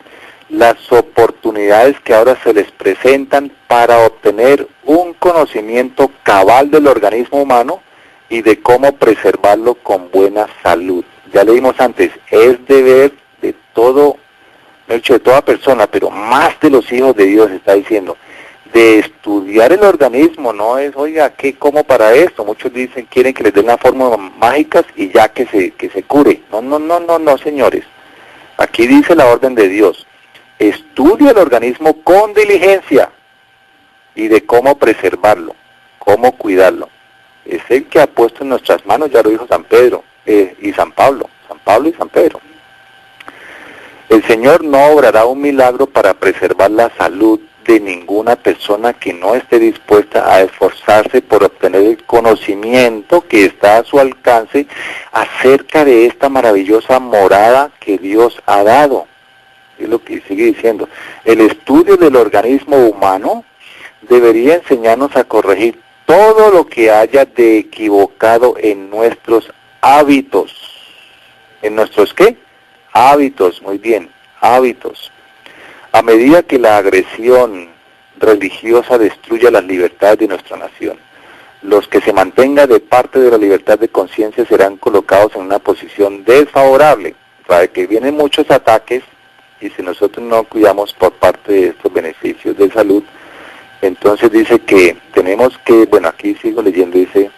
Speaker 2: las oportunidades que ahora se les presentan para obtener un conocimiento cabal del organismo humano y de cómo preservarlo con buena salud. Ya leímos antes, es deber de todo, de hecho de toda persona, pero más de los hijos de Dios, está diciendo, de estudiar el organismo. No es, oiga, ¿qué como para esto? Muchos dicen, quieren que les den las fórmulas mágicas y ya que se cure. No, señores. Aquí dice la orden de Dios: estudia el organismo con diligencia y de cómo preservarlo, cómo cuidarlo. Es el que ha puesto en nuestras manos, ya lo dijo San Pedro y San Pablo y San Pedro. El Señor no obrará un milagro para preservar la salud de ninguna persona que no esté dispuesta a esforzarse por obtener el conocimiento que está a su alcance acerca de esta maravillosa morada que Dios ha dado. Es lo que sigue diciendo. El estudio del organismo humano debería enseñarnos a corregir todo lo que haya de equivocado en nuestros hábitos. ¿En nuestros qué? Hábitos, muy bien, hábitos. A medida que la agresión religiosa destruya las libertades de nuestra nación, los que se mantengan de parte de la libertad de conciencia serán colocados en una posición desfavorable, para que vienen muchos ataques, y si nosotros no cuidamos por parte de estos beneficios de salud, entonces dice que tenemos que, bueno, aquí sigo leyendo, dice,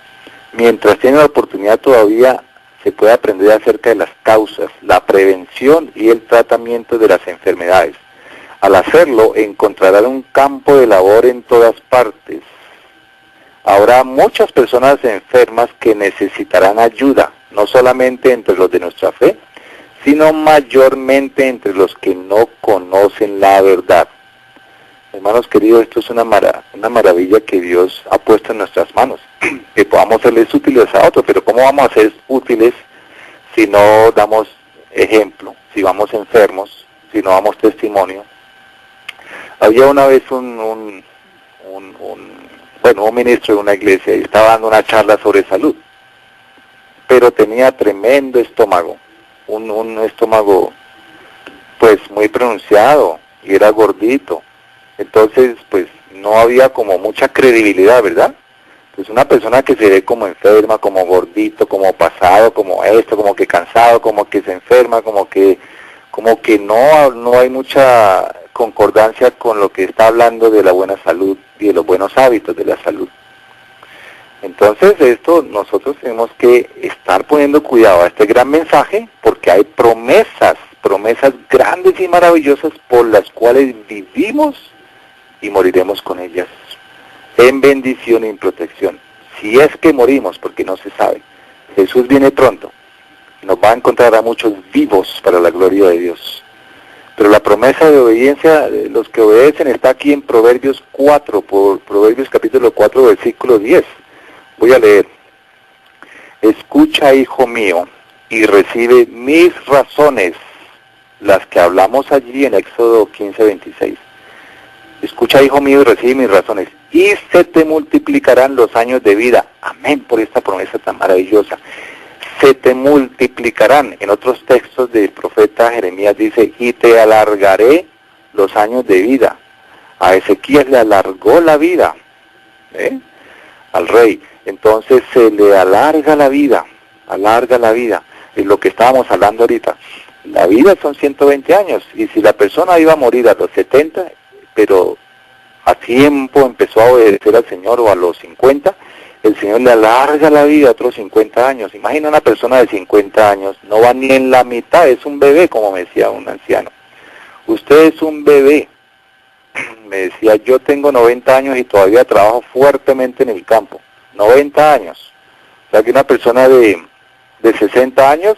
Speaker 2: mientras tiene la oportunidad todavía se puede aprender acerca de las causas, la prevención y el tratamiento de las enfermedades. Al hacerlo, encontrarán un campo de labor en todas partes. Habrá muchas personas enfermas que necesitarán ayuda, no solamente entre los de nuestra fe, sino mayormente entre los que no conocen la verdad. Hermanos queridos, esto es una maravilla que Dios ha puesto en nuestras manos, que podamos serles útiles a otros, pero ¿cómo vamos a ser útiles si no damos ejemplo, si vamos enfermos, si no damos testimonio? Había una vez un ministro de una iglesia y estaba dando una charla sobre salud, pero tenía tremendo estómago, un estómago pues muy pronunciado y era gordito. Entonces, pues no había como mucha credibilidad, ¿verdad? Entonces una persona que se ve como enferma, como gordito, como pasado, como esto, como que cansado, como que se enferma, como que no hay mucha concordancia con lo que está hablando de la buena salud y de los buenos hábitos de la salud. Entonces esto nosotros tenemos que estar poniendo cuidado a este gran mensaje, porque hay promesas grandes y maravillosas por las cuales vivimos y moriremos con ellas, en bendición y en protección. Si es que morimos, porque no se sabe. Jesús viene pronto, nos va a encontrar a muchos vivos para la gloria de Dios. Pero la promesa de obediencia, los que obedecen, está aquí en Proverbios 4, por Proverbios capítulo 4, versículo 10. Voy a leer. Escucha, hijo mío, y recibe mis razones, las que hablamos allí en Éxodo 15, 26. Escucha, hijo mío, y recibe mis razones, y se te multiplicarán los años de vida. Amén, por esta promesa tan maravillosa. Se te multiplicarán. En otros textos del profeta Jeremías dice, y te alargaré los años de vida. A Ezequías le alargó la vida, al rey. Entonces se le alarga la vida. Es lo que estábamos hablando ahorita. La vida son 120 años, y si la persona iba a morir a los 70, pero a tiempo empezó a obedecer al Señor, o a los 50, el Señor le alarga la vida a otros 50 años. Imagina una persona de 50 años, no va ni en la mitad, es un bebé, como me decía un anciano. Usted es un bebé. Me decía, yo tengo 90 años y todavía trabajo fuertemente en el campo. 90 años. O sea que una persona de 60 años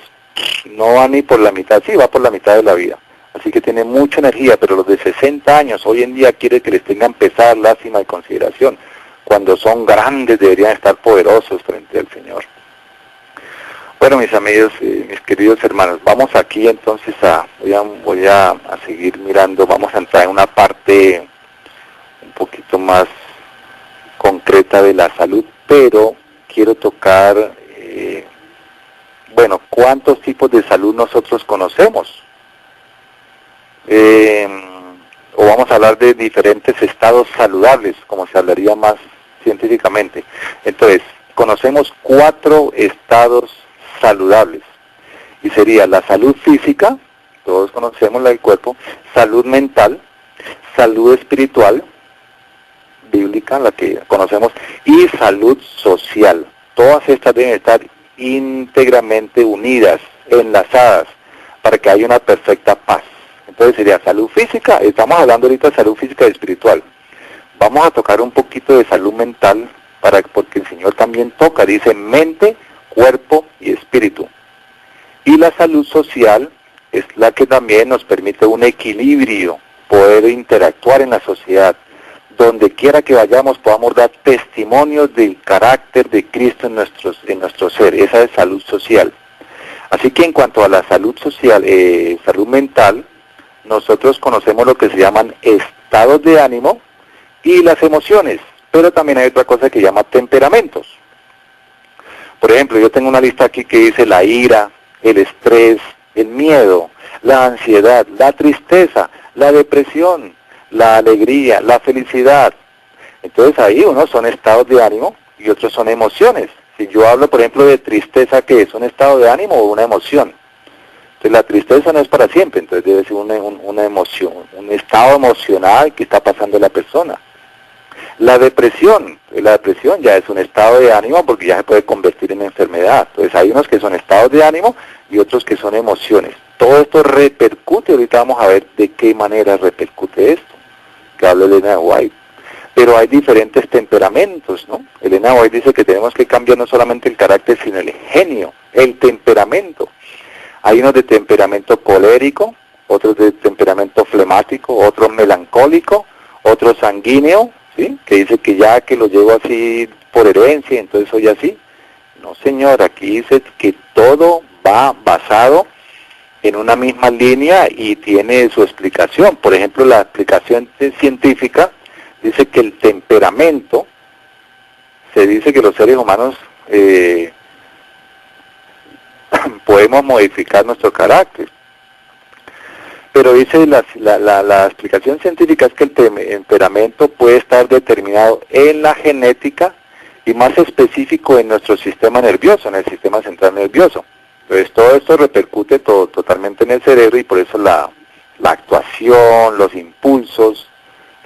Speaker 2: no va ni por la mitad, sí, va por la mitad de la vida. Así que tiene mucha energía, pero los de 60 años hoy en día quiere que les tengan pesar, lástima y consideración. Cuando son grandes deberían estar poderosos frente al Señor. Bueno, mis amigos, mis queridos hermanos, vamos aquí entonces voy a seguir mirando, vamos a entrar en una parte un poquito más concreta de la salud, pero quiero tocar, ¿cuántos tipos de salud nosotros conocemos? O vamos a hablar de diferentes estados saludables, como se hablaría más científicamente. Entonces, conocemos 4 estados saludables, y sería la salud física, todos conocemos la del cuerpo, salud mental, salud espiritual, bíblica, la que conocemos, y salud social. Todas estas deben estar íntegramente unidas, enlazadas, para que haya una perfecta paz. Entonces sería salud física, estamos hablando ahorita de salud física y espiritual. Vamos a tocar un poquito de salud mental, porque el Señor también toca, dice mente, cuerpo y espíritu. Y la salud social es la que también nos permite un equilibrio, poder interactuar en la sociedad. Donde quiera que vayamos podamos dar testimonios del carácter de Cristo en nuestro ser. Esa es salud social. Así que en cuanto a la salud social, salud mental, nosotros conocemos lo que se llaman estados de ánimo y las emociones, pero también hay otra cosa que se llama temperamentos. Por ejemplo, yo tengo una lista aquí que dice la ira, el estrés, el miedo, la ansiedad, la tristeza, la depresión, la alegría, la felicidad. Entonces ahí unos son estados de ánimo y otros son emociones. Si yo hablo, por ejemplo, de tristeza, ¿qué es? ¿Un estado de ánimo o una emoción? Entonces la tristeza no es para siempre, entonces debe ser una emoción, un estado emocional que está pasando la persona. La depresión ya es un estado de ánimo porque ya se puede convertir en enfermedad. Entonces hay unos que son estados de ánimo y otros que son emociones. Todo esto repercute, ahorita vamos a ver de qué manera repercute esto, que habla Elena White. Pero hay diferentes temperamentos, ¿no? Elena White dice que tenemos que cambiar no solamente el carácter, sino el genio, el temperamento. Hay unos de temperamento colérico, otros de temperamento flemático, otros melancólico, otros sanguíneo, ¿sí? Que dice que ya que lo llevo así por herencia, entonces soy así. No, señor, aquí dice que todo va basado en una misma línea y tiene su explicación. Por ejemplo, la explicación científica dice que el temperamento, se dice que los seres humanos podemos modificar nuestro carácter. pero dice la explicación científica es que el temperamento puede estar determinado en la genética y más específico en nuestro sistema nervioso, en el sistema central nervioso. Entonces todo esto repercute totalmente en el cerebro y por eso la actuación, los impulsos,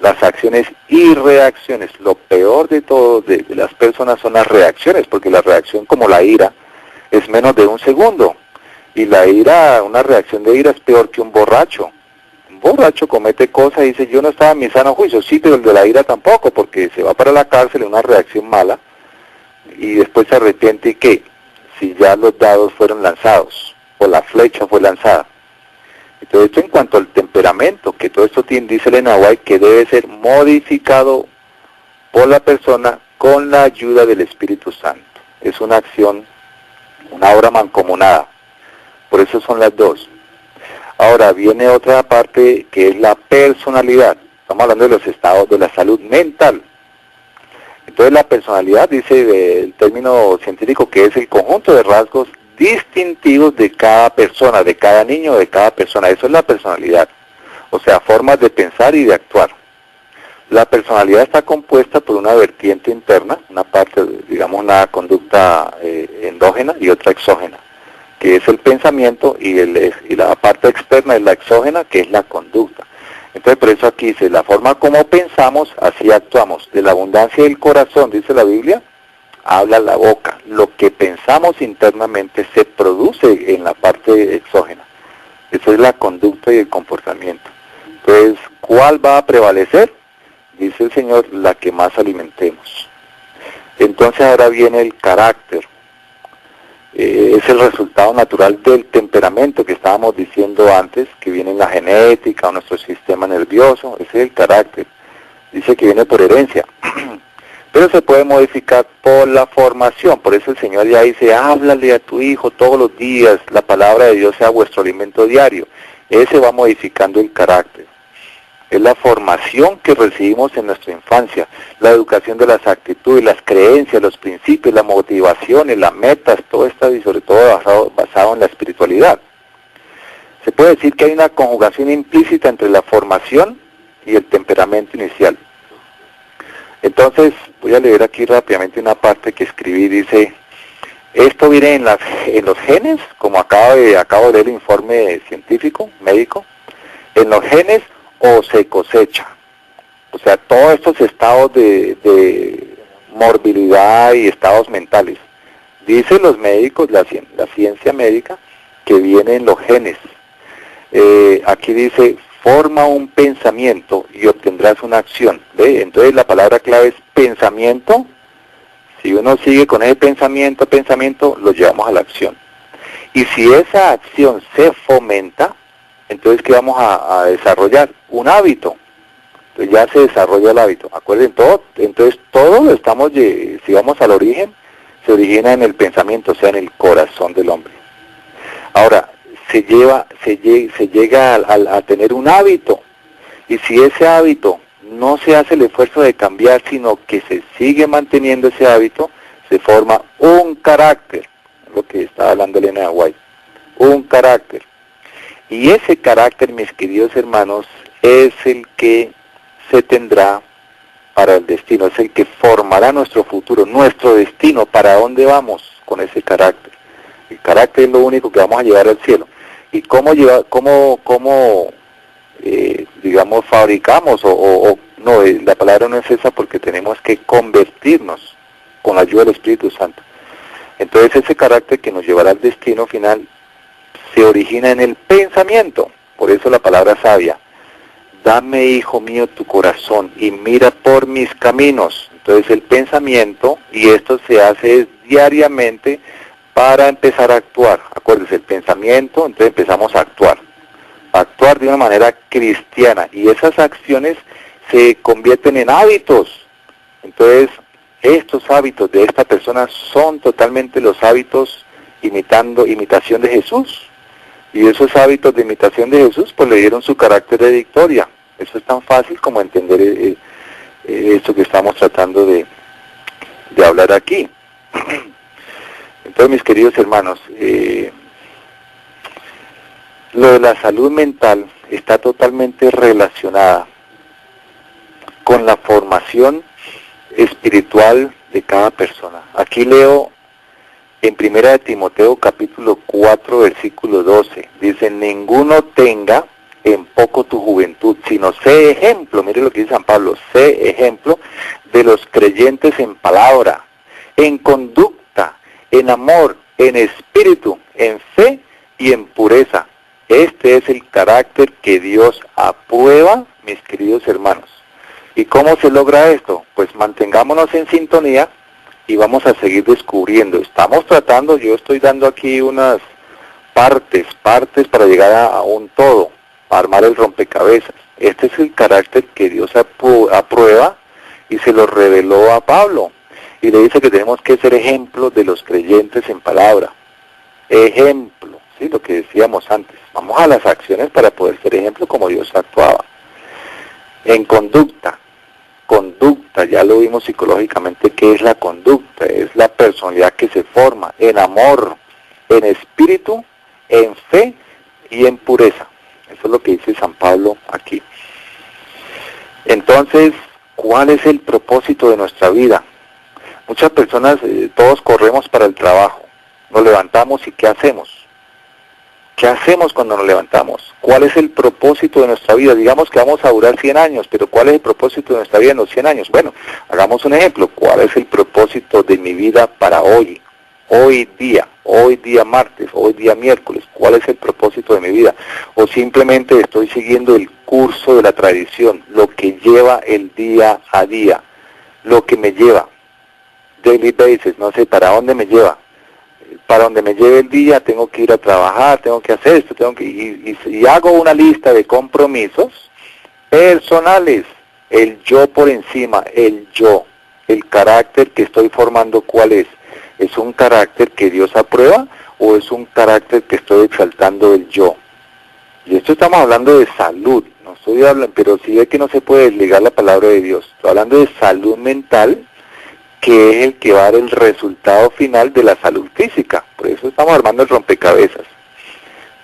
Speaker 2: las acciones y reacciones. Lo peor de todo de las personas son las reacciones, porque la reacción como la ira es menos de un segundo. Y la ira, una reacción de ira es peor que un borracho. Un borracho comete cosas y dice, yo no estaba en mi sano juicio. Sí, pero el de la ira tampoco, porque se va para la cárcel en una reacción mala y después se arrepiente. ¿Y qué? Si ya los dados fueron lanzados o la flecha fue lanzada. Entonces, esto en cuanto al temperamento, que todo esto tiene, dice Elena White, que debe ser modificado por la persona con la ayuda del Espíritu Santo. Es una acción, una obra mancomunada. Por eso son las dos. Ahora viene otra parte que es la personalidad. Estamos hablando de los estados de la salud mental. Entonces la personalidad, dice el término científico, que es el conjunto de rasgos distintivos de cada persona, de cada niño, de cada persona. Eso es la personalidad. O sea, formas de pensar y de actuar. La personalidad está compuesta por una vertiente interna, una parte, digamos, una conducta endógena y otra exógena, que es el pensamiento, y la parte externa es la exógena, que es la conducta. Entonces, por eso aquí dice, la forma como pensamos, así actuamos. De la abundancia del corazón, dice la Biblia, habla la boca. Lo que pensamos internamente se produce en la parte exógena. Eso es la conducta y el comportamiento. Entonces, ¿cuál va a prevalecer? Dice el Señor, la que más alimentemos. Entonces ahora viene el carácter. Es el resultado natural del temperamento que estábamos diciendo antes, que viene en la genética o nuestro sistema nervioso. Ese es el carácter. Dice que viene por herencia. Pero se puede modificar por la formación. Por eso el Señor ya dice, háblale a tu hijo todos los días, la palabra de Dios sea vuestro alimento diario. Ese va modificando el carácter. Es la formación que recibimos en nuestra infancia, la educación de las actitudes, las creencias, los principios, las motivaciones, las metas, todo esto y sobre todo basado en la espiritualidad. Se puede decir que hay una conjugación implícita entre la formación y el temperamento inicial. Entonces, voy a leer aquí rápidamente una parte que escribí, dice, esto viene en los genes, como acabo de leer el informe científico, médico, en los genes o se cosecha. O sea, todos estos estados de morbilidad y estados mentales. Dicen los médicos, la ciencia médica, que vienen en los genes. Aquí dice, forma un pensamiento y obtendrás una acción. ¿Ve? Entonces la palabra clave es pensamiento. Si uno sigue con ese pensamiento, lo llevamos a la acción. Y si esa acción se fomenta, entonces ¿qué vamos a desarrollar? Un hábito. Entonces ya se desarrolla el hábito. Acuerden, entonces todo lo estamos, si vamos al origen, se origina en el pensamiento, o sea, en el corazón del hombre. Ahora, se llega a tener un hábito, y si ese hábito no se hace el esfuerzo de cambiar, sino que se sigue manteniendo ese hábito, se forma un carácter, lo que estaba hablando Elena White, un carácter. Y ese carácter, mis queridos hermanos, es el que se tendrá para el destino, es el que formará nuestro futuro, nuestro destino, para dónde vamos con ese carácter. El carácter es lo único que vamos a llevar al cielo. ¿Y cómo digamos, fabricamos? No, la palabra no es esa, porque tenemos que convertirnos con la ayuda del Espíritu Santo. Entonces ese carácter que nos llevará al destino final se origina en el pensamiento. Por eso la palabra sabia, dame, hijo mío, tu corazón y mira por mis caminos. Entonces el pensamiento, y esto se hace diariamente para empezar a actuar. Acuérdense, el pensamiento, entonces empezamos a actuar de una manera cristiana, y esas acciones se convierten en hábitos. Entonces estos hábitos de esta persona son totalmente los hábitos imitación de Jesús. Y esos hábitos de imitación de Jesús, pues le dieron su carácter de victoria. Eso es tan fácil como entender esto que estamos tratando de hablar aquí. Entonces, mis queridos hermanos, lo de la salud mental está totalmente relacionada con la formación espiritual de cada persona. Aquí leo en 1 de Timoteo capítulo 4 versículo 12, dice: ninguno tenga en poco tu juventud, sino sé ejemplo, mire lo que dice San Pablo, sé ejemplo de los creyentes en palabra, en conducta, en amor, en espíritu, en fe y en pureza. Este es el carácter que Dios aprueba, mis queridos hermanos. ¿Y cómo se logra esto? Pues mantengámonos en sintonía y vamos a seguir descubriendo. Estamos tratando, yo estoy dando aquí unas partes para llegar a un todo, a armar el rompecabezas. Este es el carácter que Dios aprueba y se lo reveló a Pablo. Y le dice que tenemos que ser ejemplos de los creyentes en palabra. Ejemplo, ¿sí? Lo que decíamos antes. Vamos a las acciones para poder ser ejemplo como Dios actuaba. En conducta, ya lo vimos psicológicamente, ¿qué es la conducta? Es la personalidad que se forma en amor, en espíritu, en fe y en pureza. Eso es lo que dice San Pablo aquí. Entonces, ¿cuál es el propósito de nuestra vida? Muchas personas, todos corremos para el trabajo, nos levantamos y ¿qué hacemos? ¿Qué hacemos cuando nos levantamos? ¿Cuál es el propósito de nuestra vida? Digamos que vamos a durar 100 años, pero ¿cuál es el propósito de nuestra vida en los 100 años? Bueno, hagamos un ejemplo. ¿Cuál es el propósito de mi vida para hoy? Hoy día martes, hoy día miércoles. ¿Cuál es el propósito de mi vida? O simplemente estoy siguiendo el curso de la tradición, lo que lleva el día a día, lo que me lleva, daily basis, no sé para dónde me lleva. Para donde me lleve el día, tengo que ir a trabajar, tengo que hacer esto, y hago una lista de compromisos personales, el yo por encima, el yo, el carácter que estoy formando, ¿cuál es? ¿Es un carácter que Dios aprueba o es un carácter que estoy exaltando el yo? Y esto estamos hablando de salud, no estoy hablando, pero sí ve que no se puede desligar la palabra de Dios. Estoy hablando de salud mental, que es el que va a dar el resultado final de la salud física. Por eso estamos armando el rompecabezas.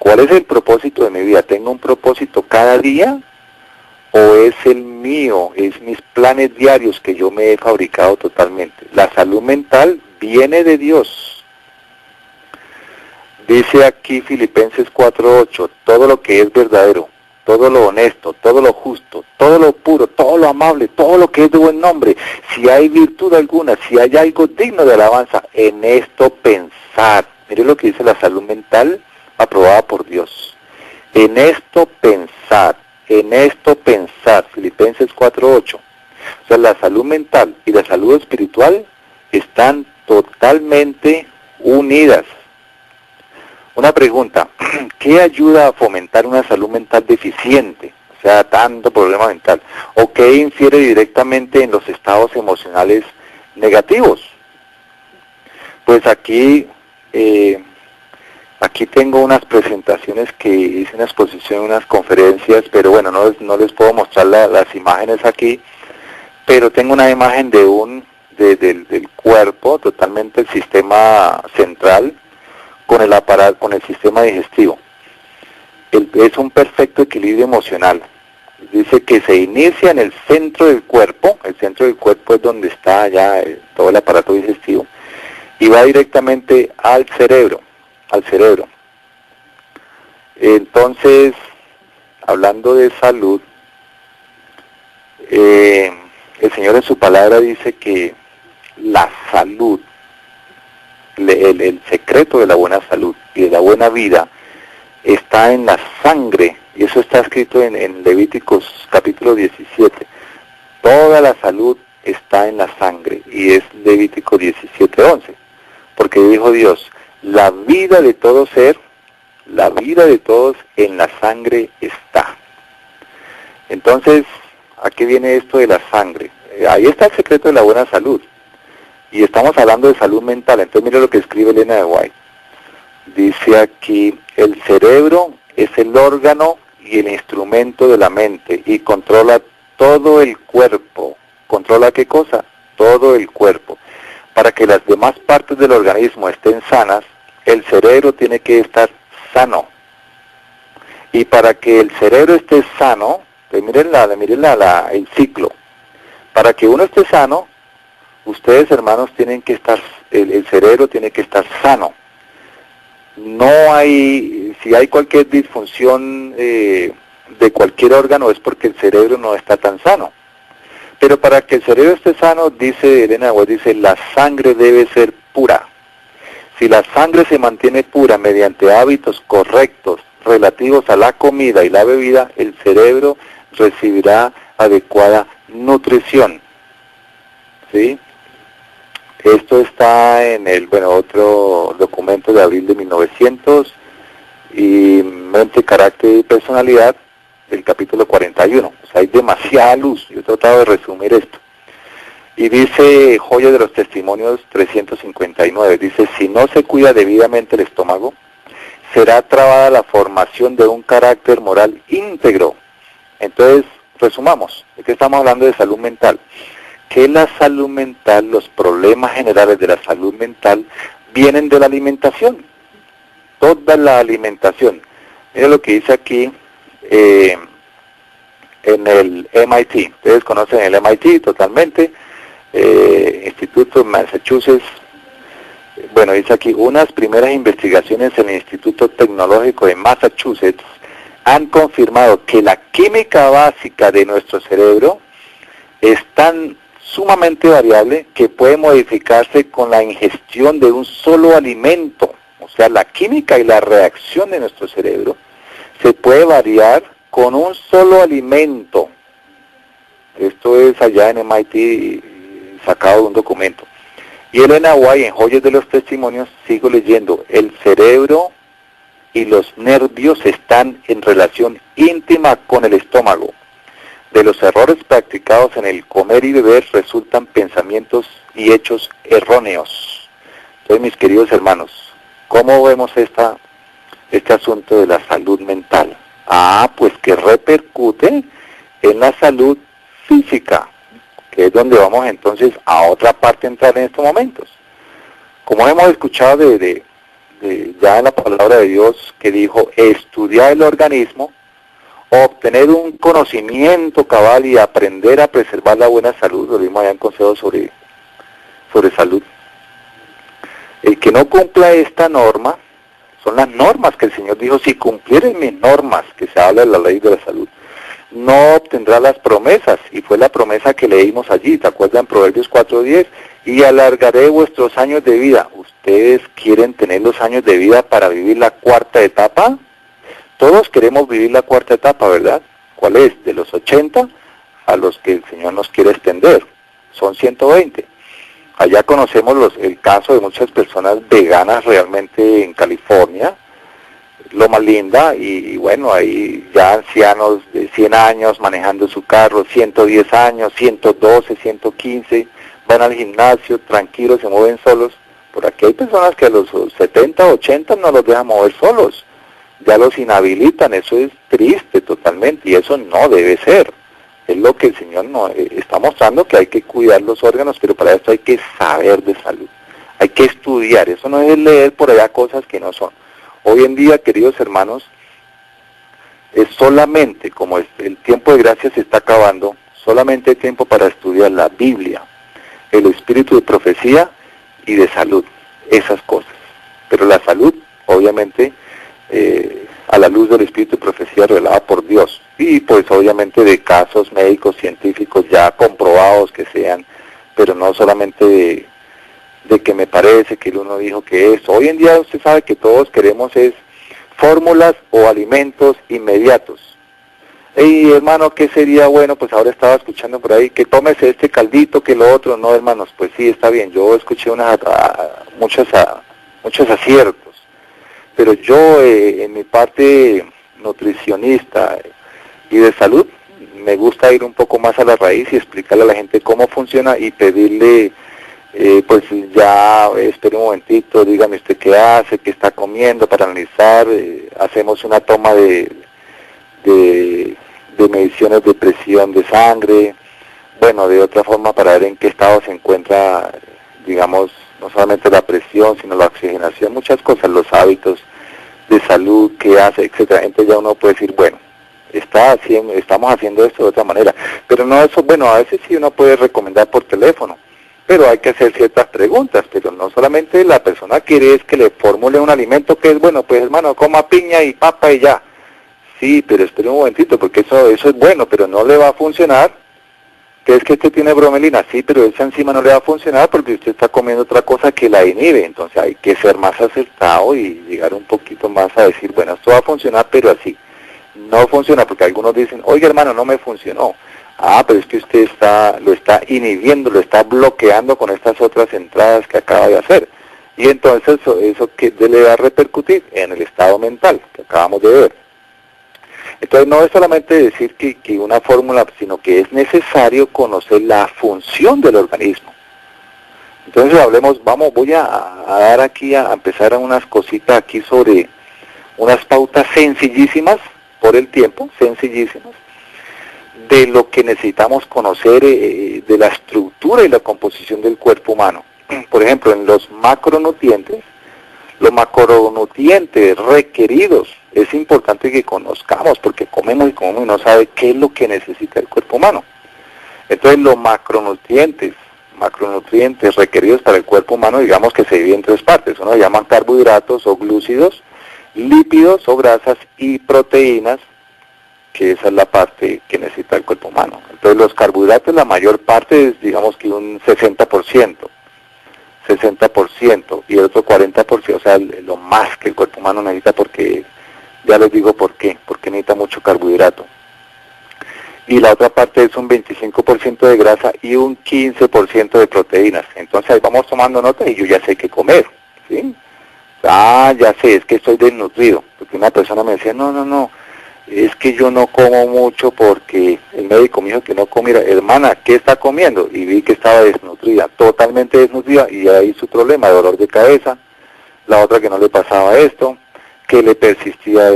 Speaker 2: ¿Cuál es el propósito de mi vida? ¿Tengo un propósito cada día? ¿O es el mío? ¿Es mis planes diarios que yo me he fabricado totalmente? La salud mental viene de Dios. Dice aquí Filipenses 4:8, todo lo que es verdadero, todo lo honesto, todo lo justo, todo lo puro, todo lo amable, todo lo que es de buen nombre, si hay virtud alguna, si hay algo digno de alabanza, en esto pensar. Mire lo que dice la salud mental aprobada por Dios. En esto pensar, Filipenses 4:8. O sea, la salud mental y la salud espiritual están totalmente unidas. Una pregunta, ¿qué ayuda a fomentar una salud mental deficiente? O sea, tanto problema mental. ¿O qué infiere directamente en los estados emocionales negativos? Pues aquí tengo unas presentaciones que hice, una exposición, unas conferencias, pero bueno, no les puedo mostrar las imágenes aquí, pero tengo una imagen del cuerpo, totalmente el sistema central, con el aparato, con el sistema digestivo. Es un perfecto equilibrio emocional. Dice que se inicia en el centro del cuerpo. El centro del cuerpo es donde está ya todo el aparato digestivo, y va directamente al cerebro. Entonces, hablando de salud, el Señor en su palabra dice que la salud, el secreto de la buena salud y de la buena vida está en la sangre, y eso está escrito en Levíticos capítulo 17. Toda la salud está en la sangre, y es Levítico 17:11, porque dijo Dios, la vida de todo ser, la vida de todos en la sangre está. Entonces, ¿a qué viene esto de la sangre? Ahí está el secreto de la buena salud. Y estamos hablando de salud mental. Entonces mire lo que escribe Elena de White. Dice aquí, el cerebro es el órgano y el instrumento de la mente y controla todo el cuerpo. ¿Controla qué cosa? Todo el cuerpo. Para que las demás partes del organismo estén sanas, el cerebro tiene que estar sano. Y para que el cerebro esté sano, pues miren el ciclo. Para que uno esté sano, ustedes hermanos tienen que estar, el cerebro tiene que estar sano. No hay, si hay cualquier disfunción de cualquier órgano es porque el cerebro no está tan sano. Pero para que el cerebro esté sano, dice Elena White, dice, la sangre debe ser pura. Si la sangre se mantiene pura mediante hábitos correctos relativos a la comida y la bebida, el cerebro recibirá adecuada nutrición. ¿Sí? Esto está en el, otro documento de abril de 1900 y Mente, Carácter y Personalidad, el capítulo 41. O sea, hay demasiada luz. Yo he tratado de resumir esto. Y dice, Joya de los Testimonios 359, dice, si no se cuida debidamente el estómago, será trabada la formación de un carácter moral íntegro. Entonces, resumamos, aquí estamos hablando de salud mental. Que la salud mental, los problemas generales de la salud mental vienen de la alimentación. Toda la alimentación. Mira lo que dice aquí en el MIT. Ustedes conocen el MIT totalmente. Instituto Massachusetts. Bueno, dice aquí, unas primeras investigaciones en el Instituto Tecnológico de Massachusetts han confirmado que la química básica de nuestro cerebro es tan sumamente variable que puede modificarse con la ingestión de un solo alimento. O sea, la química y la reacción de nuestro cerebro se puede variar con un solo alimento. Esto es allá en MIT, sacado de un documento. Y Elena White, en Joyas de los Testimonios, sigo leyendo, el cerebro y los nervios están en relación íntima con el estómago. De los errores practicados en el comer y beber resultan pensamientos y hechos erróneos. Entonces, mis queridos hermanos, ¿cómo vemos este asunto de la salud mental? Pues que repercute en la salud física, que es donde vamos entonces a otra parte a entrar en estos momentos. Como hemos escuchado ya en la palabra de Dios que dijo, estudiar el organismo, obtener un conocimiento cabal y aprender a preservar la buena salud, lo vimos allá en consejo sobre salud. El que no cumpla esta norma, son las normas que el Señor dijo, si cumplieren mis normas, que se habla de la ley de la salud, no obtendrá las promesas, y fue la promesa que leímos allí, ¿te acuerdas en Proverbios 4:10? Y alargaré vuestros años de vida. ¿Ustedes quieren tener los años de vida para vivir la cuarta etapa? Todos queremos vivir la cuarta etapa, ¿verdad? ¿Cuál es? De los 80 a los que el Señor nos quiere extender. Son 120. Allá conocemos el caso de muchas personas veganas realmente en California, Loma Linda, y bueno, ahí ya ancianos de 100 años manejando su carro, 110 años, 112, 115, van al gimnasio, tranquilos, se mueven solos. Por aquí hay personas que a los 70, 80 no los dejan mover solos. Ya los inhabilitan, eso es triste totalmente y eso no debe ser. Es lo que el Señor nos está mostrando, que hay que cuidar los órganos, pero para esto hay que saber de salud, hay que estudiar, eso no es leer por allá cosas que no son. Hoy en día, queridos hermanos, es solamente, como el tiempo de gracia se está acabando, solamente hay tiempo para estudiar la Biblia, el espíritu de profecía y de salud, esas cosas. Pero la salud, obviamente, a la luz del espíritu de profecía revelada por Dios y pues obviamente de casos médicos científicos ya comprobados que sean, pero no solamente de que me parece que el uno dijo que es. Hoy en día usted sabe que todos queremos es fórmulas o alimentos inmediatos. Y hermano, ¿qué sería bueno? Pues ahora estaba escuchando por ahí que tómese este caldito, que lo otro. No, hermanos, pues sí, está bien, yo escuché muchos aciertos. Pero yo, en mi parte nutricionista y de salud, me gusta ir un poco más a la raíz y explicarle a la gente cómo funciona y pedirle, pues ya, espere un momentito, dígame usted qué hace, qué está comiendo para analizar, hacemos una toma de mediciones de presión de sangre, bueno, de otra forma para ver en qué estado se encuentra, digamos, no solamente la presión, sino la oxigenación, muchas cosas, los hábitos de salud, qué hace, etcétera. Entonces ya uno puede decir, bueno, estamos haciendo esto de otra manera. Pero no eso, bueno, a veces sí uno puede recomendar por teléfono, pero hay que hacer ciertas preguntas, pero no solamente la persona quiere es que le formule un alimento que es bueno, pues hermano, coma piña y papa y ya. Sí, pero espere un momentito, porque eso es bueno, pero no le va a funcionar. Que es que usted tiene bromelina, sí, pero esa enzima no le va a funcionar porque usted está comiendo otra cosa que la inhibe. Entonces hay que ser más acertado y llegar un poquito más a decir, bueno, esto va a funcionar, pero así. No funciona, porque algunos dicen, oiga hermano, no me funcionó. Ah, pero es que usted lo está inhibiendo, lo está bloqueando con estas otras entradas que acaba de hacer. Y entonces eso que le va a repercutir en el estado mental que acabamos de ver. Entonces no es solamente decir que una fórmula, sino que es necesario conocer la función del organismo. Entonces voy a dar aquí, a empezar a unas cositas aquí sobre unas pautas sencillísimas, por el tiempo, sencillísimas, de lo que necesitamos conocer de la estructura y la composición del cuerpo humano. Por ejemplo, en los macronutrientes requeridos, es importante que conozcamos, porque comemos y no sabe qué es lo que necesita el cuerpo humano. Entonces los macronutrientes requeridos para el cuerpo humano, digamos que se dividen en tres partes. Uno se llaman carbohidratos o glúcidos, lípidos o grasas y proteínas, que esa es la parte que necesita el cuerpo humano. Entonces los carbohidratos, la mayor parte es, digamos que un 60%, y el otro 40%, o sea, lo más que el cuerpo humano necesita, porque ya les digo por qué, porque necesita mucho carbohidrato. Y la otra parte es un 25% de grasa y un 15% de proteínas. Entonces ahí vamos tomando nota y yo ya sé qué comer, ¿sí? Ah, ya sé, es que estoy desnutrido, porque una persona me decía, no, es que yo no como mucho porque el médico me dijo que no comiera. Hermana, ¿qué está comiendo? Y vi que estaba desnutrida, totalmente desnutrida, y ahí su problema, dolor de cabeza. La otra que no le pasaba esto, que le persistía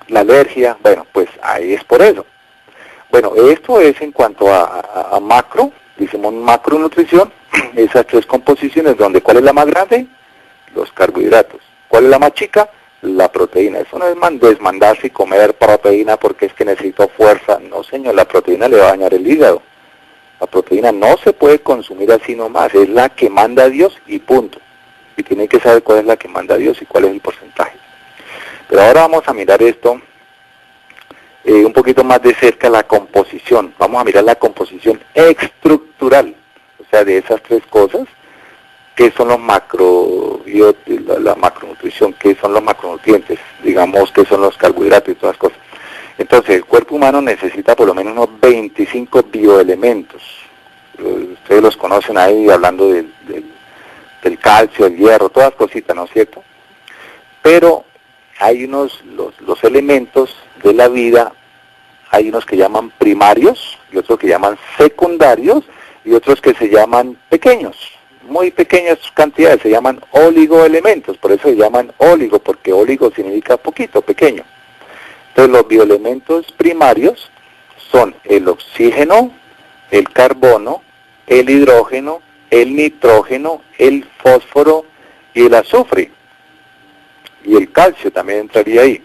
Speaker 2: la alergia. Bueno, pues ahí es por eso. Bueno, esto es en cuanto a macro, decimos macronutrición, esas tres composiciones, donde ¿cuál es la más grande? Los carbohidratos. ¿Cuál es la más chica? La proteína. Eso no es desmandarse y comer proteína porque es que necesito fuerza. No, señor, la proteína le va a dañar el hígado. La proteína no se puede consumir así nomás, es la que manda Dios y punto. Y tiene que saber cuál es la que manda Dios y cuál es el porcentaje. Pero ahora vamos a mirar esto un poquito más de cerca, la composición. Vamos a mirar la composición estructural, o sea, de esas tres cosas. ¿Qué son los la macronutrición? ¿Qué son los macronutrientes? Digamos, ¿qué son los carbohidratos y todas las cosas? Entonces, el cuerpo humano necesita por lo menos unos 25 bioelementos. Ustedes los conocen ahí, hablando del calcio, el hierro, todas cositas, ¿no es cierto? Pero hay los elementos de la vida, hay unos que llaman primarios, y otros que llaman secundarios, y otros que se llaman pequeños. Muy pequeñas cantidades, se llaman oligoelementos, por eso se llaman oligo, porque oligo significa poquito, pequeño. Entonces los bioelementos primarios son el oxígeno, el carbono, el hidrógeno, el nitrógeno, el fósforo y el azufre. Y el calcio también entraría ahí.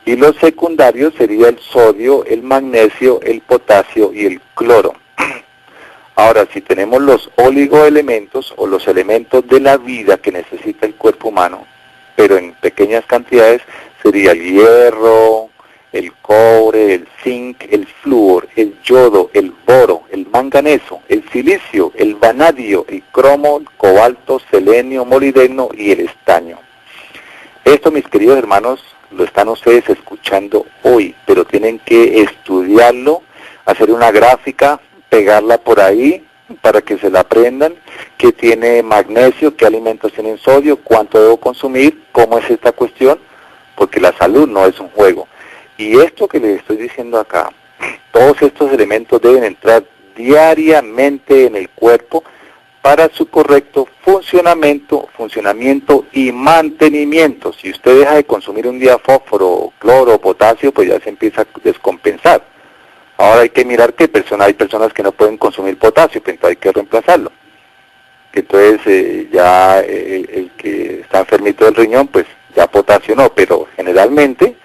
Speaker 2: Y los secundarios sería el sodio, el magnesio, el potasio y el cloro. Ahora, si tenemos los oligoelementos o los elementos de la vida que necesita el cuerpo humano, pero en pequeñas cantidades, sería el hierro, el cobre, el zinc, el flúor, el yodo, el boro, el manganeso, el silicio, el vanadio, el cromo, el cobalto, selenio, molibdeno y el estaño. Esto, mis queridos hermanos, lo están ustedes escuchando hoy, pero tienen que estudiarlo, hacer una gráfica, pegarla por ahí para que se la aprendan, qué tiene magnesio, qué alimentos tienen sodio, cuánto debo consumir, cómo es esta cuestión, porque la salud no es un juego. Y esto que les estoy diciendo acá, todos estos elementos deben entrar diariamente en el cuerpo para su correcto funcionamiento y mantenimiento. Si usted deja de consumir un día fósforo, cloro, potasio, pues ya se empieza a descompensar. Ahora hay que mirar qué hay personas que no pueden consumir potasio, pero entonces hay que reemplazarlo. Entonces ya el que está enfermito del riñón, pues ya potasio no, pero generalmente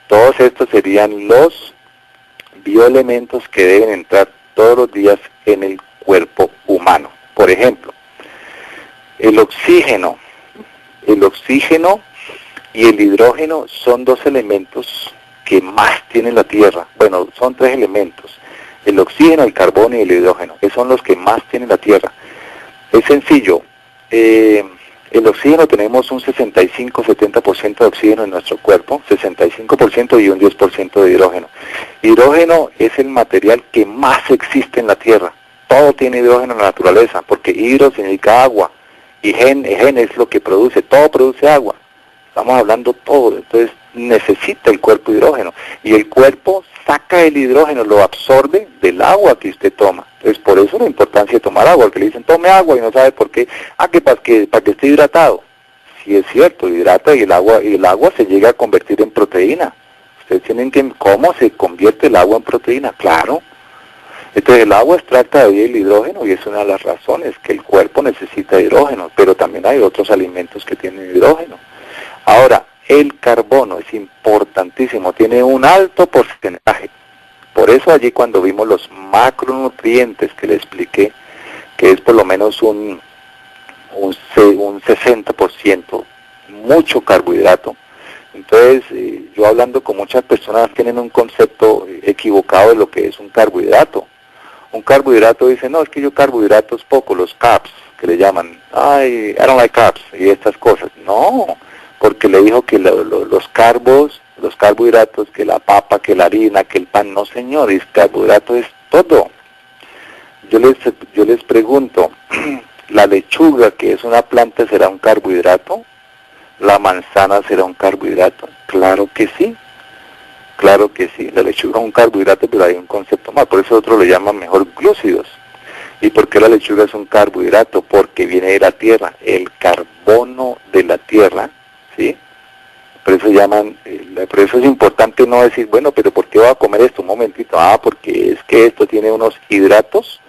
Speaker 2: todos estos serían los bioelementos que deben entrar todos los días en el cuerpo humano. Por ejemplo, el oxígeno y el hidrógeno son dos elementos que más tiene la Tierra. Bueno, son tres elementos: el oxígeno, el carbono y el hidrógeno, que son los que más tiene la Tierra. Es sencillo. El oxígeno, tenemos un 65-70% de oxígeno en nuestro cuerpo, 65% y un 10% de hidrógeno. Hidrógeno es el material que más existe en la Tierra. Todo tiene hidrógeno en la naturaleza, porque hidro significa agua, y gen es lo que produce, todo produce agua. Estamos hablando todo, entonces necesita el cuerpo hidrógeno, y el cuerpo saca el hidrógeno, lo absorbe del agua que usted toma. Entonces por eso la importancia de tomar agua, porque le dicen tome agua y no sabe por qué. Que para que esté hidratado. Sí es cierto, hidrata, y el agua se llega a convertir en proteína. Ustedes tienen que, ¿cómo se convierte el agua en proteína? Claro. Entonces el agua extracta de ahí el hidrógeno, y es una de las razones que el cuerpo necesita hidrógeno, pero también hay otros alimentos que tienen hidrógeno. Ahora, el carbono es importantísimo, tiene un alto porcentaje. Por eso allí cuando vimos los macronutrientes que le expliqué, que es por lo menos un 60%, mucho carbohidrato. Entonces, yo hablando con muchas personas tienen un concepto equivocado de lo que es un carbohidrato. Un carbohidrato dice, no, es que yo carbohidratos poco, los carbs, que le llaman, I don't like carbs, y estas cosas. No, porque le dijo que los carbohidratos, que la papa, que la harina, que el pan, no señor, el carbohidrato es todo. Yo les pregunto, ¿la lechuga, que es una planta, será un carbohidrato? ¿La manzana será un carbohidrato? Claro que sí. Claro que sí, la lechuga es un carbohidrato, pero hay un concepto más, por eso otros le llaman mejor glúcidos. ¿Y por qué la lechuga es un carbohidrato? Porque viene de la tierra, el carbono de la tierra, ¿sí? Por eso por eso es importante no decir, bueno, pero ¿por qué voy a comer esto? Un momentito, porque es que esto tiene unos hidratos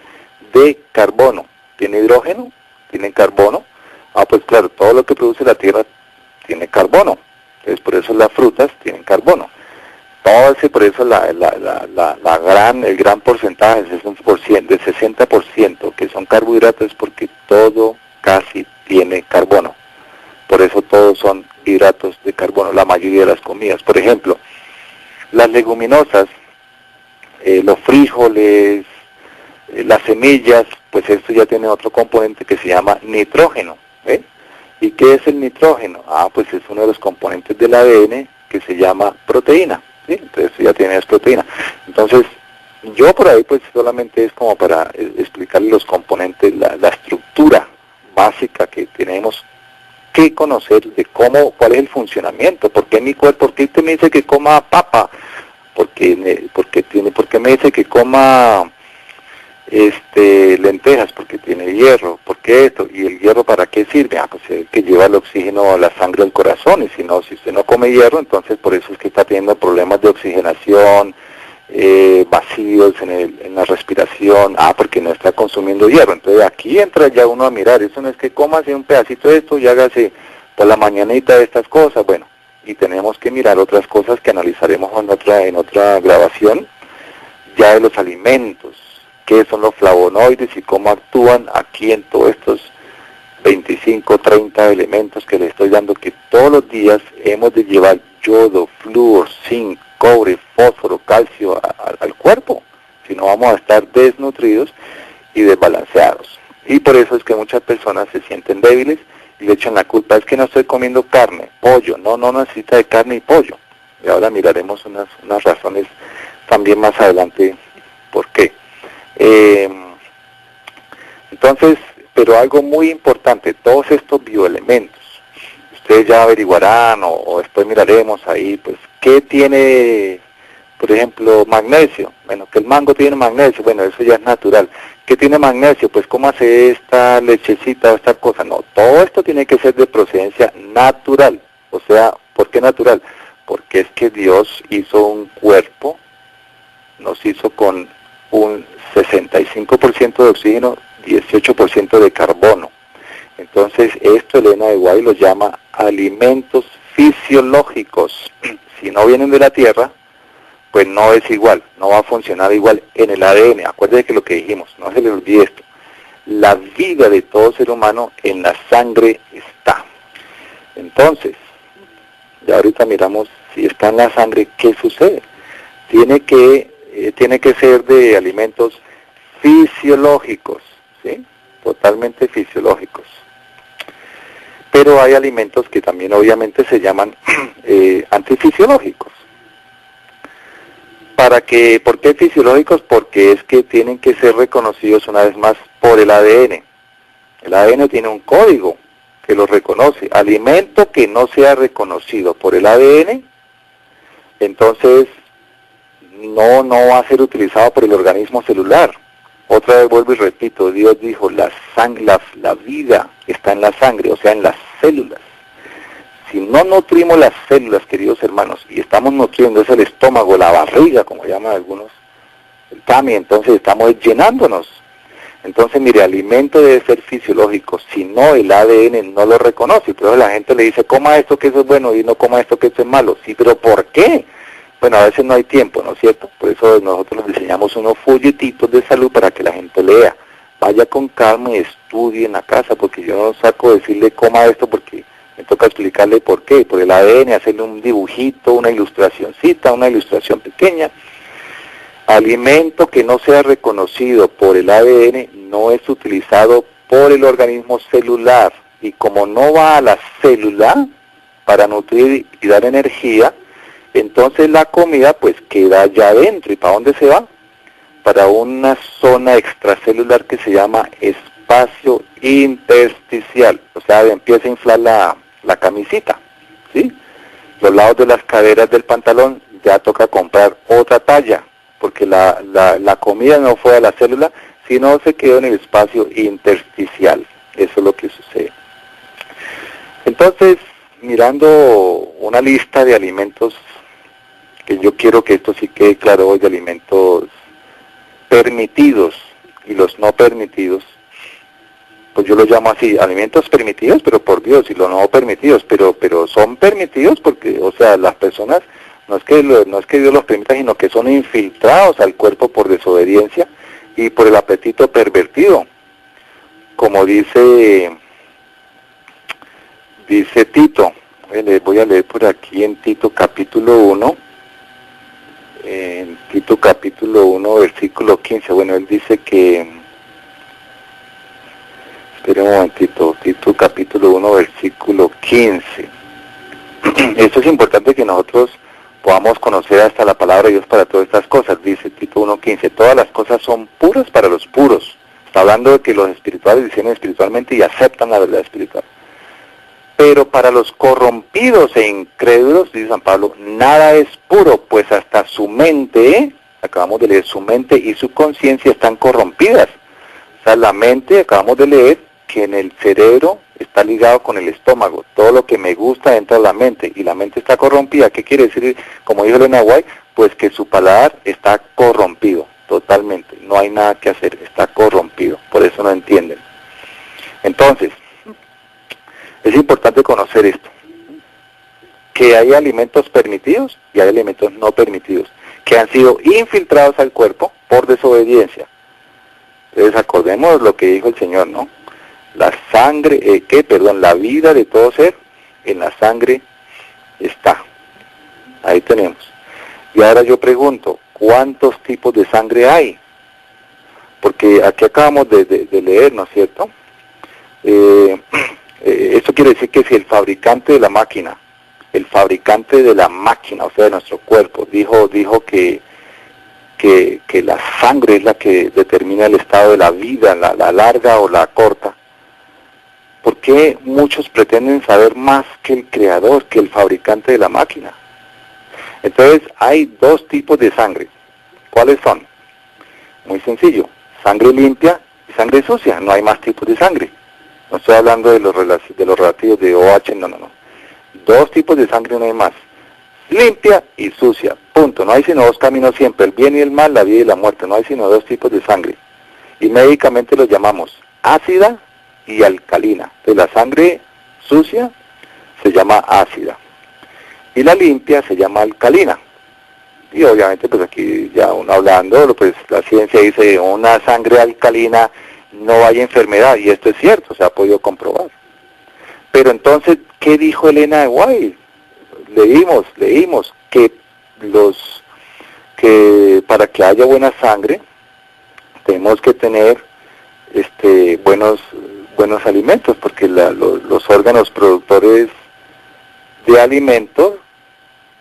Speaker 2: de carbono, tiene hidrógeno, tiene carbono, pues claro, todo lo que produce la tierra tiene carbono, entonces por eso las frutas tienen carbono. Por eso el gran porcentaje, el 60%, que son carbohidratos, porque todo casi tiene carbono. Por eso todos son hidratos de carbono, la mayoría de las comidas. Por ejemplo, las leguminosas, los frijoles, las semillas, pues esto ya tiene otro componente que se llama nitrógeno. ¿Ve? ¿Y qué es el nitrógeno? Pues es uno de los componentes del ADN que se llama proteína. ¿Sí? Entonces ya tienes proteína. Entonces, yo por ahí pues solamente es como para explicarle los componentes, la estructura básica que tenemos que conocer de cuál es el funcionamiento, por qué mi cuerpo, por qué usted me dice que coma papa, por qué me dice que coma lentejas, porque tiene hierro, ¿por qué esto? ¿Y el hierro para qué sirve? Pues es que lleva el oxígeno a la sangre al corazón, y si usted no come hierro, entonces por eso es que está teniendo problemas de oxigenación, vacíos en la respiración, porque no está consumiendo hierro. Entonces aquí entra ya uno a mirar, eso no es que coma así un pedacito de esto y hágase por la mañanita de estas cosas, bueno, y tenemos que mirar otras cosas que analizaremos en otra grabación, ya de los alimentos, qué son los flavonoides y cómo actúan aquí en todos estos 25, 30 elementos que le estoy dando, que todos los días hemos de llevar yodo, flúor, zinc, cobre, fósforo, calcio al cuerpo, si no vamos a estar desnutridos y desbalanceados. Y por eso es que muchas personas se sienten débiles y le echan la culpa, es que no estoy comiendo carne, pollo, no necesita de carne y pollo. Y ahora miraremos unas razones también más adelante por qué. Entonces, pero algo muy importante, todos estos bioelementos, ustedes ya averiguarán o después miraremos ahí, pues, ¿qué tiene, por ejemplo, magnesio? Bueno, que el mango tiene magnesio, bueno, eso ya es natural. ¿Qué tiene magnesio? Pues, ¿cómo hace esta lechecita o esta cosa? No, todo esto tiene que ser de procedencia natural. O sea, ¿por qué natural? Porque es que Dios hizo un cuerpo, nos hizo con un 65% de oxígeno, 18% de carbono. Entonces, esto Elena de White lo llama alimentos fisiológicos. Si no vienen de la tierra, pues no es igual, no va a funcionar igual en el ADN. Acuérdense que lo que dijimos, no se les olvide esto. La vida de todo ser humano en la sangre está. Entonces, ya ahorita miramos si está en la sangre, ¿qué sucede? Tiene que ser de alimentos fisiológicos, ¿sí? Totalmente fisiológicos. Pero hay alimentos que también obviamente se llaman antifisiológicos. ¿Por qué fisiológicos? Porque es que tienen que ser reconocidos una vez más por el ADN. El ADN tiene un código que lo reconoce. Alimento que no sea reconocido por el ADN, entonces no va a ser utilizado por el organismo celular. Otra vez vuelvo y repito, Dios dijo, la vida está en la sangre, o sea, en las células. Si no nutrimos las células, queridos hermanos, y estamos nutriendo, es el estómago, la barriga, como llaman algunos, el tummy, entonces estamos llenándonos. Entonces, mire, alimento debe ser fisiológico, si no el ADN no lo reconoce. Pero la gente le dice, coma esto que eso es bueno y no coma esto que eso es malo. Sí, pero ¿por qué? Bueno, a veces no hay tiempo, ¿no es cierto? Por eso nosotros les diseñamos unos folletitos de salud para que la gente lea. Vaya con calma y estudie en la casa, porque yo no saco decirle coma esto porque me toca explicarle por qué. Por el ADN, hacerle un dibujito, una ilustracioncita, una ilustración pequeña. Alimento que no sea reconocido por el ADN no es utilizado por el organismo celular. Y como no va a la célula para nutrir y dar energía, entonces la comida pues queda allá adentro. ¿Y para dónde se va? Para una zona extracelular que se llama espacio intersticial. O sea, empieza a inflar la camisita, ¿sí? Los lados de las caderas del pantalón ya toca comprar otra talla, porque la comida no fue a la célula, sino se quedó en el espacio intersticial. Eso es lo que sucede. Entonces, mirando una lista de alimentos, que yo quiero que esto sí quede claro hoy, de alimentos permitidos y los no permitidos, pues yo lo llamo así, alimentos permitidos, pero por Dios, y los no permitidos, pero son permitidos porque, o sea, las personas, no es que Dios los permita, sino que son infiltrados al cuerpo por desobediencia y por el apetito pervertido. Como dice Tito, voy a leer por aquí en Tito capítulo 1, versículo 15, bueno, él dice que, espera un momentito, Tito capítulo 1, versículo 15. Esto es importante que nosotros podamos conocer hasta la palabra de Dios para todas estas cosas. Dice Tito 1:15, todas las cosas son puras para los puros. Está hablando de que los espirituales disciernen espiritualmente y aceptan la verdad espiritual. Pero para los corrompidos e incrédulos, dice San Pablo, nada es puro, pues hasta su mente, acabamos de leer, su mente y su conciencia están corrompidas. O sea, la mente, acabamos de leer, que en el cerebro está ligado con el estómago. Todo lo que me gusta entra a la mente, y la mente está corrompida. ¿Qué quiere decir? Como dijo Elena White, pues que su paladar está corrompido, totalmente. No hay nada que hacer, está corrompido. Por eso no entienden. Entonces, es importante conocer esto, que hay alimentos permitidos y hay alimentos no permitidos, que han sido infiltrados al cuerpo por desobediencia. Entonces acordemos lo que dijo el Señor, ¿no? La sangre, la vida de todo ser en la sangre está. Ahí tenemos. Y ahora yo pregunto, ¿cuántos tipos de sangre hay? Porque aquí acabamos de leer, ¿no es cierto? Esto quiere decir que si el fabricante de la máquina, o sea, de nuestro cuerpo, dijo que la sangre es la que determina el estado de la vida, la larga o la corta, ¿por qué muchos pretenden saber más que el creador, que el fabricante de la máquina? Entonces, hay dos tipos de sangre. ¿Cuáles son? Muy sencillo, sangre limpia y sangre sucia, no hay más tipos de sangre. No estoy hablando de los relativos de OH, no. Dos tipos de sangre, no hay más. Limpia y sucia, punto. No hay sino dos caminos siempre, el bien y el mal, la vida y la muerte. No hay sino dos tipos de sangre. Y médicamente los llamamos ácida y alcalina. De la sangre sucia se llama ácida. y la limpia se llama alcalina. Y obviamente pues aquí ya uno hablando, pues la ciencia dice una sangre alcalina no hay enfermedad, y esto es cierto, se ha podido comprobar. Pero entonces, ¿qué dijo Elena de White? Leímos que para que haya buena sangre tenemos que tener buenos alimentos, porque los órganos productores de alimentos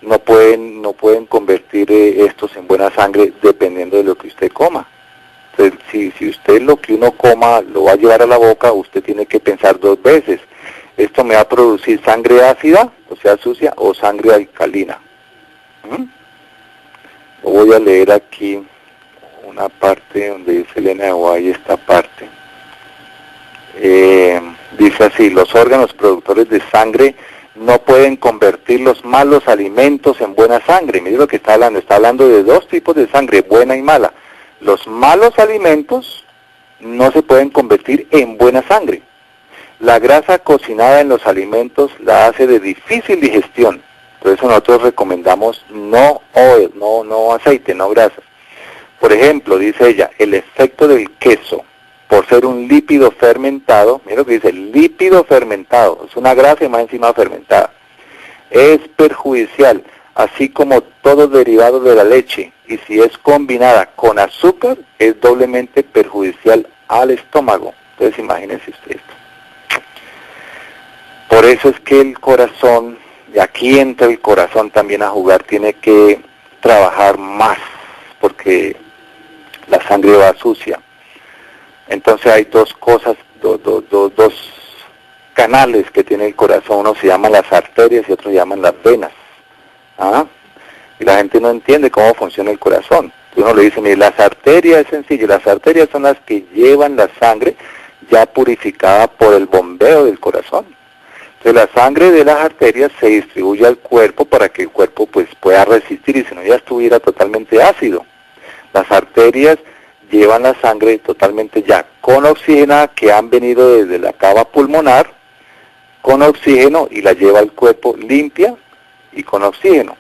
Speaker 2: no pueden convertir estos en buena sangre dependiendo de lo que usted coma. Entonces, si usted lo que uno coma lo va a llevar a la boca, usted tiene que pensar dos veces. ¿Esto me va a producir sangre ácida, o sea sucia, o sangre alcalina? Voy a leer aquí una parte donde dice Elena de White esta parte. Dice así: los órganos productores de sangre no pueden convertir los malos alimentos en buena sangre. Mire lo que está hablando de dos tipos de sangre, buena y mala. Los malos alimentos no se pueden convertir en buena sangre. La grasa cocinada en los alimentos la hace de difícil digestión. Por eso nosotros recomendamos no oil, no aceite, no grasa. Por ejemplo, dice ella, el efecto del queso, por ser un lípido fermentado, mira lo que dice, lípido fermentado, es una grasa y más encima fermentada, es perjudicial, así como todo derivado de la leche, y si es combinada con azúcar, es doblemente perjudicial al estómago. Entonces imagínense usted esto. Por eso es que el corazón, y aquí entra el corazón también a jugar, tiene que trabajar más, porque la sangre va sucia. Entonces hay dos cosas, dos canales que tiene el corazón, uno se llama las arterias y otro se llaman las venas. Y la gente no entiende cómo funciona el corazón. Uno le dice, mire, las arterias es sencillo, las arterias son las que llevan la sangre ya purificada por el bombeo del corazón. Entonces la sangre de las arterias se distribuye al cuerpo para que el cuerpo pues pueda resistir, y si no ya estuviera totalmente ácido. Las arterias llevan la sangre totalmente ya con oxígeno, que han venido desde la cava pulmonar, con oxígeno, y la lleva al cuerpo limpia y con oxígeno.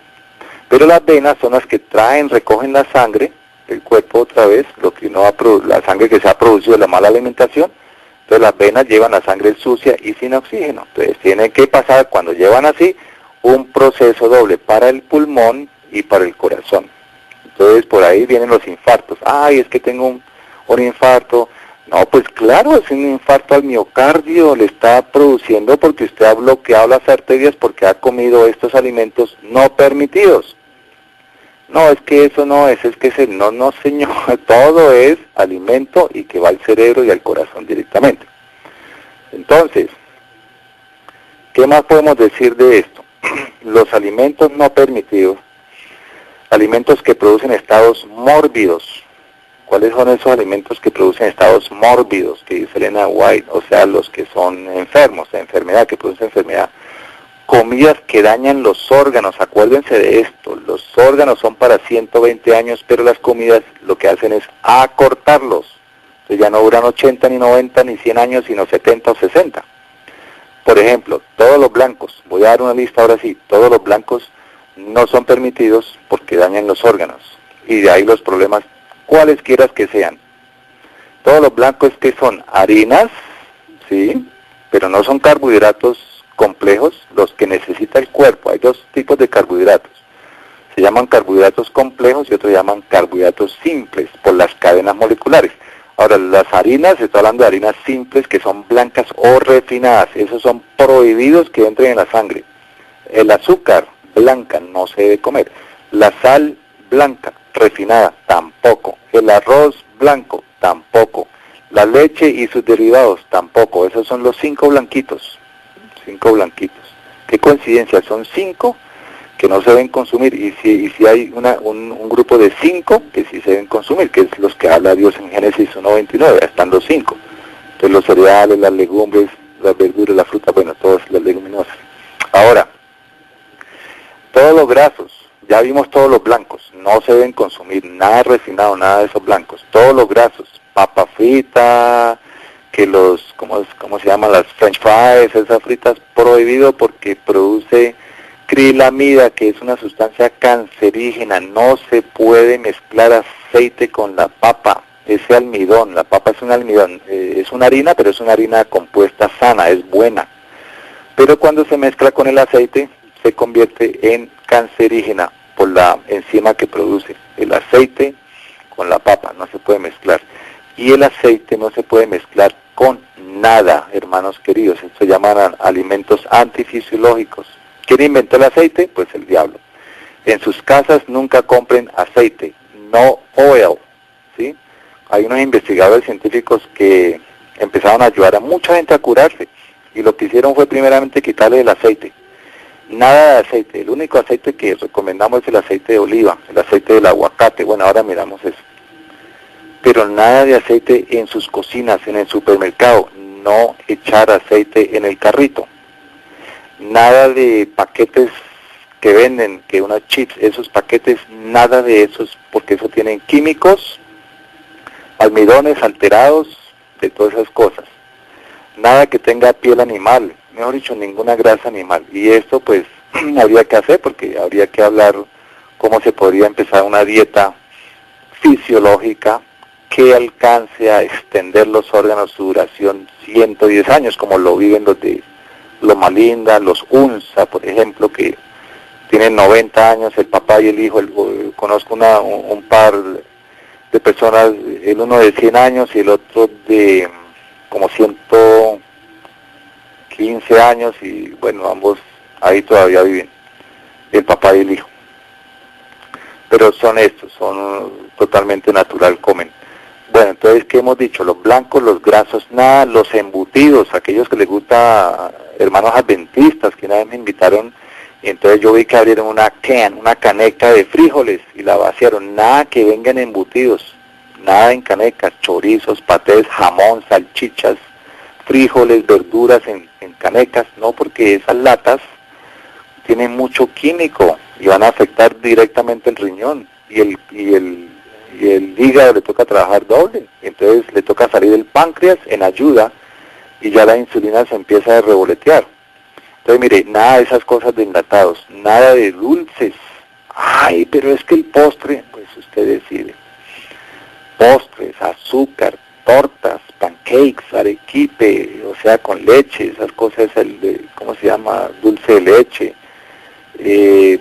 Speaker 2: Pero las venas son las que recogen la sangre del cuerpo otra vez, la sangre que se ha producido de la mala alimentación. Entonces las venas llevan la sangre sucia y sin oxígeno. Entonces tienen que pasar, cuando llevan así, un proceso doble para el pulmón y para el corazón. Entonces por ahí vienen los infartos. Ay, es que tengo un infarto. No, pues claro, es un infarto al miocardio, le está produciendo porque usted ha bloqueado las arterias porque ha comido estos alimentos no permitidos. No, es que eso no es que no señor, todo es alimento y que va al cerebro y al corazón directamente. Entonces, ¿qué más podemos decir de esto? Los alimentos no permitidos, alimentos que producen estados mórbidos. ¿Cuáles son esos alimentos que producen estados mórbidos? Que dice Elena White, o sea, los que son enfermos, enfermedad, que producen enfermedad. Comidas que dañan los órganos, acuérdense de esto, los órganos son para 120 años, pero las comidas lo que hacen es acortarlos. Entonces ya no duran 80, ni 90, ni 100 años, sino 70 o 60. Por ejemplo, todos los blancos, voy a dar una lista ahora sí, todos los blancos no son permitidos porque dañan los órganos. Y de ahí los problemas, cuales quieras que sean. Todos los blancos que son harinas, sí, pero no son carbohidratos complejos, los que necesita el cuerpo. Hay dos tipos de carbohidratos. Se llaman carbohidratos complejos y otros se llaman carbohidratos simples por las cadenas moleculares. Ahora, las harinas, estoy hablando de harinas simples que son blancas o refinadas. Esos son prohibidos que entren en la sangre. El azúcar blanca no se debe comer. La sal blanca refinada tampoco. El arroz blanco tampoco. La leche y sus derivados tampoco. Esos son los 5 blanquitos. 5 blanquitos. Qué coincidencia, son 5 que no se deben consumir, y si hay un grupo de 5 que sí se deben consumir, que es los que habla Dios en Génesis 1:29, están los 5. Entonces los cereales, las legumbres, las verduras, la fruta, bueno, todas las leguminosas. Ahora, todos los grasos, ya vimos todos los blancos, no se deben consumir, nada refinado, nada de esos blancos. Todos los grasos, papa frita, que ¿cómo se llaman? Las french fries, esas fritas, prohibido porque produce acrilamida, que es una sustancia cancerígena. No se puede mezclar aceite con la papa, ese almidón. La papa es un almidón, es una harina, pero es una harina compuesta sana, es buena. Pero cuando se mezcla con el aceite, se convierte en cancerígena por la enzima que produce. El aceite con la papa no se puede mezclar. Y el aceite no se puede mezclar con nada, hermanos queridos. Esto se llaman alimentos antifisiológicos. ¿Quién inventó el aceite? Pues el diablo. En sus casas nunca compren aceite, no oil, ¿sí? Hay unos investigadores científicos que empezaron a ayudar a mucha gente a curarse, y lo que hicieron fue primeramente quitarle el aceite. Nada de aceite. El único aceite que recomendamos es el aceite de oliva, el aceite del aguacate. Bueno, ahora miramos eso. Pero nada de aceite en sus cocinas, en el supermercado. No echar aceite en el carrito. Nada de paquetes que venden, que unos chips, esos paquetes, nada de esos, porque eso tienen químicos, almidones alterados, de todas esas cosas. Nada que tenga piel animal, mejor dicho, ninguna grasa animal. Y esto pues habría que hacer, porque habría que hablar cómo se podría empezar una dieta fisiológica que alcance a extender los órganos su duración 110 años, como lo viven los de Loma Linda, los UNSA, por ejemplo, que tienen 90 años, el papá y el hijo. Conozco un par de personas, el uno de 100 años y el otro de como 115 años, y bueno, ambos ahí todavía viven, el papá y el hijo. Pero son estos, son totalmente natural, comen. Bueno, entonces, ¿qué hemos dicho? Los blancos, los grasos, nada, los embutidos, aquellos que les gusta, hermanos adventistas, que una vez me invitaron, y entonces yo vi que abrieron una caneca de frijoles, y la vaciaron. Nada que vengan embutidos, nada en canecas, chorizos, patés, jamón, salchichas, frijoles, verduras en canecas, no, porque esas latas tienen mucho químico y van a afectar directamente el riñón, y el hígado le toca trabajar doble, entonces le toca salir el páncreas en ayuda, y ya la insulina se empieza a revolotear. Entonces mire, nada de esas cosas de enlatados, nada de dulces. Ay, pero es que el postre, pues usted decide. Postres, azúcar, tortas, pancakes, arequipe, o sea, con leche, esas cosas, ¿cómo se llama? Dulce de leche,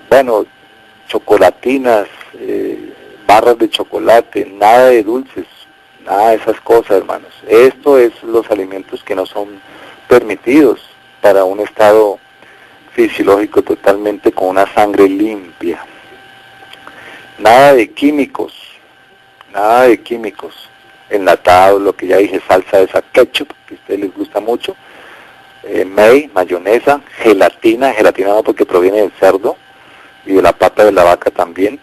Speaker 2: bueno, chocolatinas, barras de chocolate, nada de dulces, nada de esas cosas, hermanos. Esto es los alimentos que no son permitidos para un estado fisiológico totalmente con una sangre limpia. Nada de químicos, enlatados, lo que ya dije, salsa esa ketchup, que a ustedes les gusta mucho, mayonesa, gelatina no, porque proviene del cerdo y de la pata de la vaca también.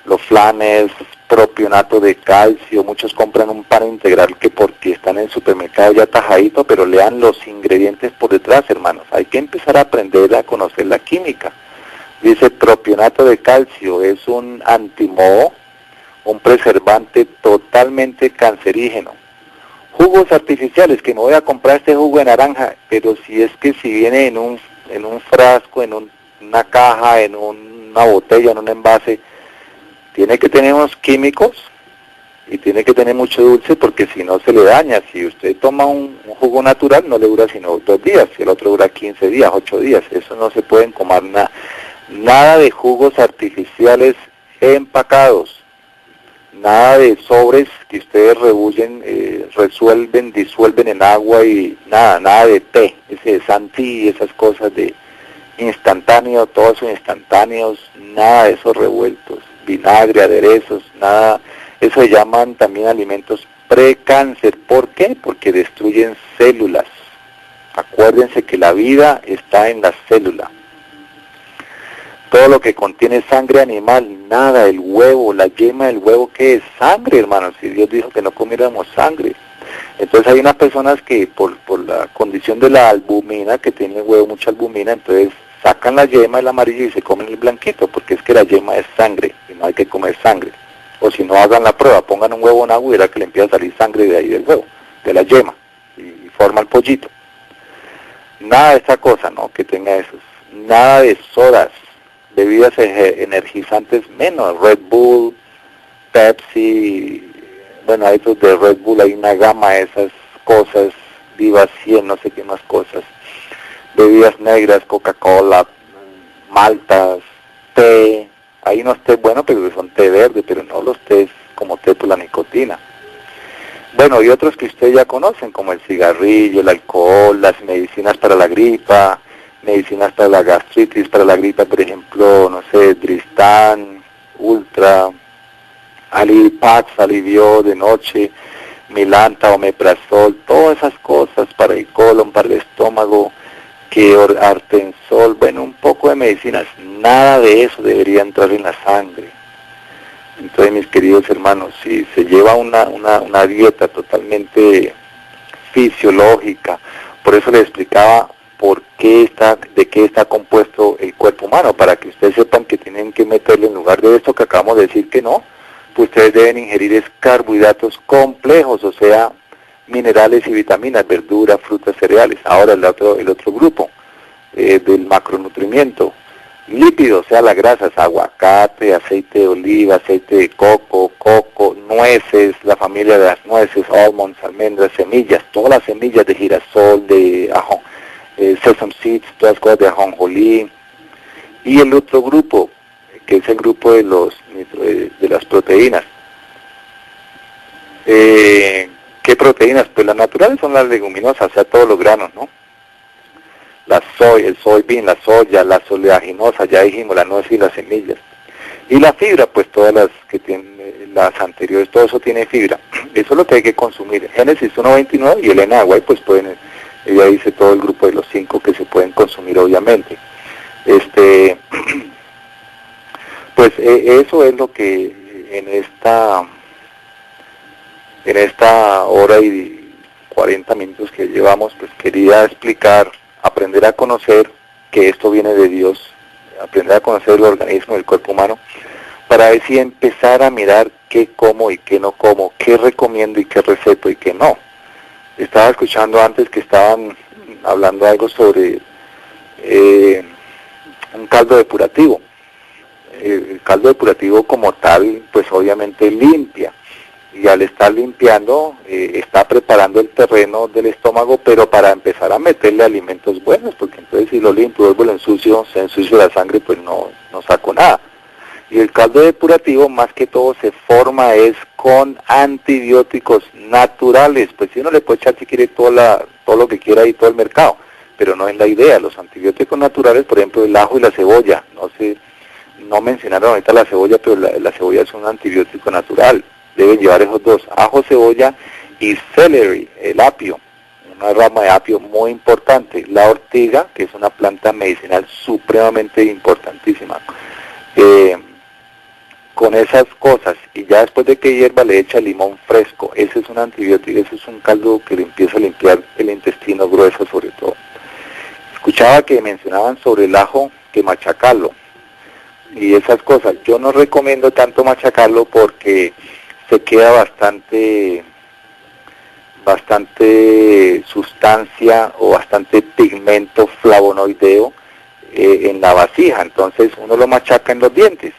Speaker 2: Los flanes, propionato de calcio, muchos compran un pan integral que porque están en el supermercado ya tajadito, pero lean los ingredientes por detrás, hermanos. Hay que empezar a aprender a conocer la química. Dice propionato de calcio, es un antimoho, un preservante totalmente cancerígeno. Jugos artificiales, que me voy a comprar este jugo de naranja, pero si viene en un frasco, en una caja, en una botella, en un envase, tiene que tener unos químicos y tiene que tener mucho dulce, porque si no se le daña. Si usted toma un jugo natural, no le dura sino 2 días, y el otro dura 15 días, 8 días. Eso no se pueden comer nada de jugos artificiales empacados. Nada de sobres que ustedes disuelven en agua, y nada de té, ese de Santi y esas cosas de instantáneo, todos esos instantáneos, nada de esos revueltos, vinagre, aderezos, nada. Eso se llaman también alimentos precáncer. ¿Por qué? Porque destruyen células. Acuérdense que la vida está en la célula. Todo lo que contiene sangre animal, nada. El huevo, la yema del huevo, ¿qué es? Sangre, hermanos. Si Dios dijo que no comiéramos sangre. Entonces hay unas personas que por la condición de la albumina, que tiene el huevo mucha albumina, entonces sacan la yema, el amarillo, y se comen el blanquito, porque es que la yema es sangre y no hay que comer sangre. O si no, hagan la prueba, pongan un huevo en agua y verá que le empieza a salir sangre de ahí del huevo, de la yema, y forma el pollito. Nada de esa cosa, ¿no?, que tenga esos. nada de sodas, bebidas energizantes menos, Red Bull, Pepsi, bueno, hay otros de Red Bull, hay una gama de esas cosas, Viva 100, no sé qué más cosas, bebidas negras, Coca-Cola, maltas, té, hay unos té buenos pero que son té verde, pero no los tés como té por la nicotina. Bueno, y otros que ustedes ya conocen, como el cigarrillo, el alcohol, las medicinas para la gripa, medicinas para la gastritis, para la gripa, por ejemplo, no sé, Dristan, Ultra, Alipax, Alivio de noche, Milanta, Omeprazol, todas esas cosas para el colon, para el estómago, que Artensol, bueno, un poco de medicinas, nada de eso debería entrar en la sangre. Entonces, mis queridos hermanos, si se lleva una dieta totalmente fisiológica, por eso les explicaba de qué está compuesto el cuerpo humano, para que ustedes sepan que tienen que meterle, en lugar de esto que acabamos de decir que no, pues ustedes deben ingerir carbohidratos complejos, o sea, minerales y vitaminas, verduras, frutas, cereales. Ahora el otro grupo del macronutrimiento, lípidos, o sea, las grasas, aguacate, aceite de oliva, aceite de coco, nueces, la familia de las nueces, almonds, almendras, semillas, todas las semillas de girasol, de sesame seeds, todas las cosas de ajonjolí. Y el otro grupo, que es el grupo de las proteínas. ¿Qué proteínas? Pues las naturales son las leguminosas, o sea, todos los granos, ¿no? El soybean, la soya, la oleaginosa, ya dijimos, la nuez y las semillas. Y la fibra, pues todas las que tienen, las anteriores, todo eso tiene fibra. Eso es lo que hay que consumir. Génesis 1.29 y Elena White, pues ella dice todo el grupo de los 5 que se pueden consumir, obviamente. Pues eso es lo que en esta hora y 40 minutos que llevamos, pues quería explicar, aprender a conocer que esto viene de Dios, aprender a conocer el organismo del cuerpo humano, para así empezar a mirar qué como y qué no como, qué recomiendo y qué receto y qué no. Estaba escuchando antes que estaban hablando algo sobre un caldo depurativo. El caldo depurativo como tal, pues obviamente limpia, y al estar limpiando, está preparando el terreno del estómago, pero para empezar a meterle alimentos buenos, porque entonces si lo limpio, vuelvo lo ensucio, se ensucia la sangre, pues no saco nada. Y el caldo depurativo más que todo se forma es con antibióticos naturales, pues si uno le puede echar si quiere todo lo que quiera y todo el mercado, pero no es la idea. Los antibióticos naturales, por ejemplo el ajo y la cebolla, no mencionaron ahorita la cebolla, pero la cebolla es un antibiótico natural. Deben llevar esos dos, ajo, cebolla y celery, el apio, una rama de apio muy importante. La ortiga, que es una planta medicinal supremamente importantísima. Con esas cosas, y ya después de que hierva le echa limón fresco. Ese es un antibiótico, ese es un caldo que le empieza a limpiar el intestino grueso sobre todo. Escuchaba que mencionaban sobre el ajo, que machacarlo y esas cosas. Yo no recomiendo tanto machacarlo porque se queda bastante sustancia o bastante pigmento flavonoideo en la vasija, entonces uno lo machaca en los dientes.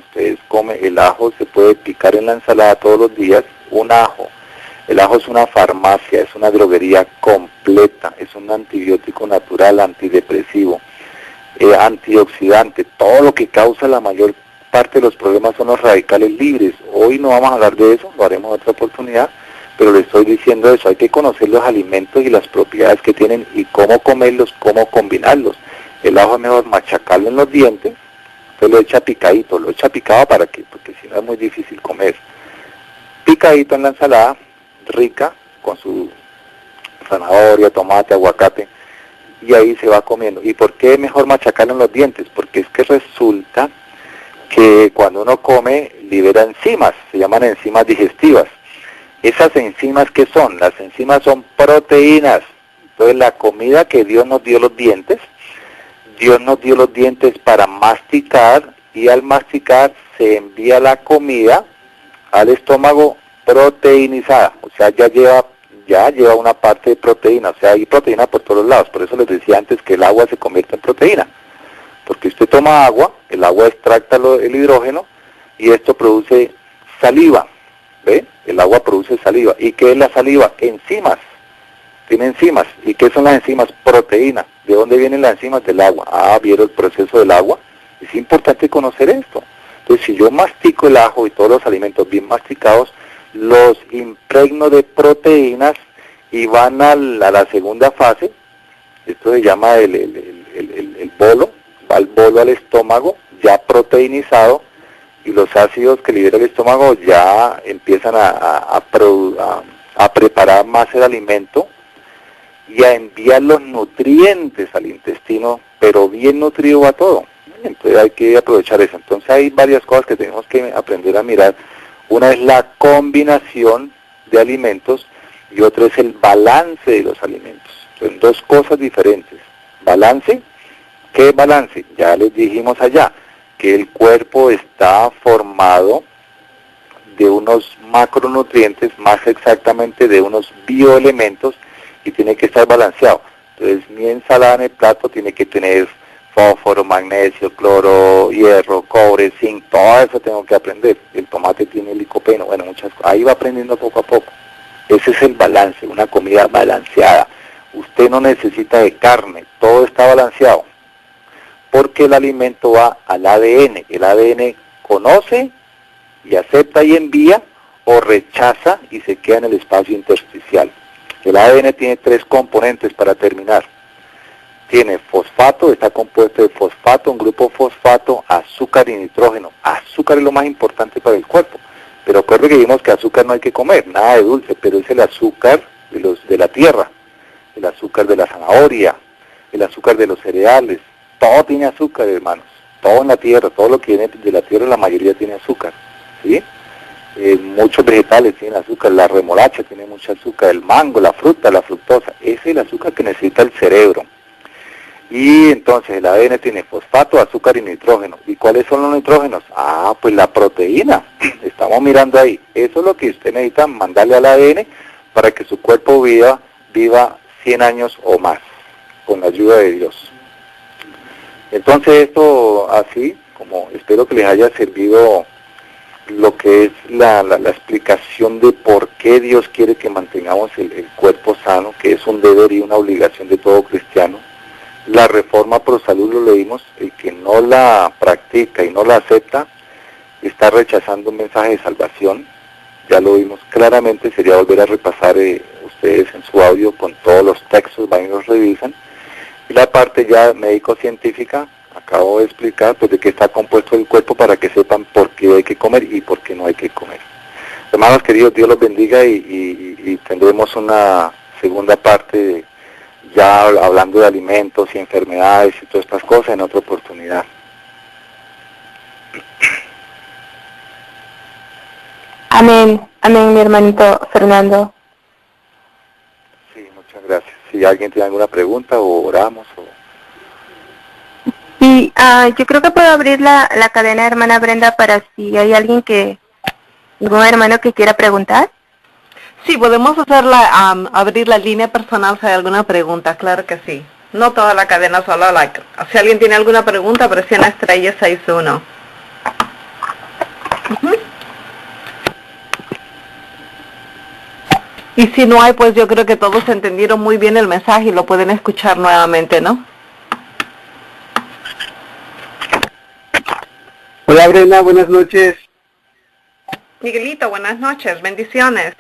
Speaker 2: Ustedes comen el ajo, se puede picar en la ensalada todos los días, un ajo. El ajo es una farmacia, es una droguería completa, es un antibiótico natural, antidepresivo, antioxidante. Todo lo que causa la mayor parte de los problemas son los radicales libres. Hoy no vamos a hablar de eso, lo haremos en otra oportunidad, pero le estoy diciendo eso, hay que conocer los alimentos y las propiedades que tienen y cómo comerlos, cómo combinarlos. El ajo es mejor machacarlo en los dientes, usted lo echa picadito, lo echa picado para que, porque si no es muy difícil comer. Picadito en la ensalada, rica, con su zanahoria, tomate, aguacate, y ahí se va comiendo. ¿Y por qué es mejor machacarlo en los dientes? Porque es que resulta que cuando uno come libera enzimas, se llaman enzimas digestivas. Esas enzimas, ¿qué son? Las enzimas son proteínas. Entonces la comida que Dios nos dio los dientes para masticar, y al masticar se envía la comida al estómago proteinizada, o sea, ya lleva una parte de proteína, o sea, hay proteína por todos lados. Por eso les decía antes que el agua se convierte en proteína. porque usted toma agua, el agua extracta el hidrógeno y esto produce saliva, ¿ve? El agua produce saliva. ¿Y qué es la saliva? Enzimas. Tiene enzimas. ¿Y qué son las enzimas? Proteínas. ¿De dónde vienen las enzimas? Del agua. Ah, ¿vieron el proceso del agua? Es importante conocer esto. Entonces, si yo mastico el ajo y todos los alimentos bien masticados, los impregno de proteínas y van a la segunda fase. Esto se llama el bolo. Va el bolo al estómago, ya proteinizado, y los ácidos que libera el estómago ya empiezan a preparar más el alimento y a enviar los nutrientes al intestino, pero bien nutrido va todo. Entonces hay que aprovechar eso. Entonces hay varias cosas que tenemos que aprender a mirar. Una es la combinación de alimentos y otra es el balance de los alimentos. Son dos cosas diferentes. Balance, ¿qué balance? Ya les dijimos allá que el cuerpo está formado de unos macronutrientes, más exactamente de unos bioelementos, y tiene que estar balanceado. Entonces mi ensalada en el plato tiene que tener fósforo, magnesio, cloro, hierro, cobre, zinc, todo eso tengo que aprender. El tomate tiene licopeno, bueno, muchas cosas. Ahí va aprendiendo poco a poco. Ese es el balance, una comida balanceada. Usted no necesita de carne, todo está balanceado. Porque el alimento va al ADN. El ADN conoce y acepta y envía, o rechaza y se queda en el espacio intersticial. El ADN tiene 3 componentes para terminar. Tiene fosfato, está compuesto de fosfato, un grupo fosfato, azúcar y nitrógeno. Azúcar es lo más importante para el cuerpo. Pero recuerde que vimos que azúcar no hay que comer, nada de dulce, pero es el azúcar de la tierra, el azúcar de la zanahoria, el azúcar de los cereales. Todo tiene azúcar, hermanos. Todo en la tierra, todo lo que viene de la tierra, la mayoría tiene azúcar. ¿Sí? Muchos vegetales tienen azúcar, la remolacha tiene mucho azúcar, el mango, la fruta, la fructosa. Ese es el azúcar que necesita el cerebro. Y entonces el ADN tiene fosfato, azúcar y nitrógeno. ¿Y cuáles son los nitrógenos? Ah, pues la proteína. Estamos mirando ahí. Eso es lo que usted necesita mandarle al ADN para que su cuerpo viva 100 años o más, con la ayuda de Dios. Entonces esto así, como espero que les haya servido lo que es la explicación de por qué Dios quiere que mantengamos el cuerpo sano, que es un deber y una obligación de todo cristiano. La reforma pro salud lo leímos, el que no la practica y no la acepta, está rechazando un mensaje de salvación. Ya lo vimos claramente, sería volver a repasar ustedes en su audio con todos los textos, van y los revisan. Y la parte ya médico-científica, acabo de explicar pues de qué está compuesto el cuerpo para que sepan por qué hay que comer y por qué no hay que comer. Hermanos queridos, Dios los bendiga y tendremos una segunda parte ya hablando de alimentos y enfermedades y todas estas cosas en otra oportunidad.
Speaker 3: Amén, amén, mi hermanito Fernando.
Speaker 2: Sí, muchas gracias. Si alguien tiene alguna pregunta o oramos o...
Speaker 3: Sí, yo creo que puedo abrir la cadena, hermana Brenda, para si hay algún hermano que quiera preguntar.
Speaker 4: Sí, podemos abrir la línea personal si hay alguna pregunta, claro que sí. No toda la cadena, solo si alguien tiene alguna pregunta, presiona estrella 61. Y si no hay, pues yo creo que todos entendieron muy bien el mensaje y lo pueden escuchar nuevamente, ¿no?
Speaker 5: Hola Brenda, buenas noches.
Speaker 4: Miguelito, buenas noches, bendiciones.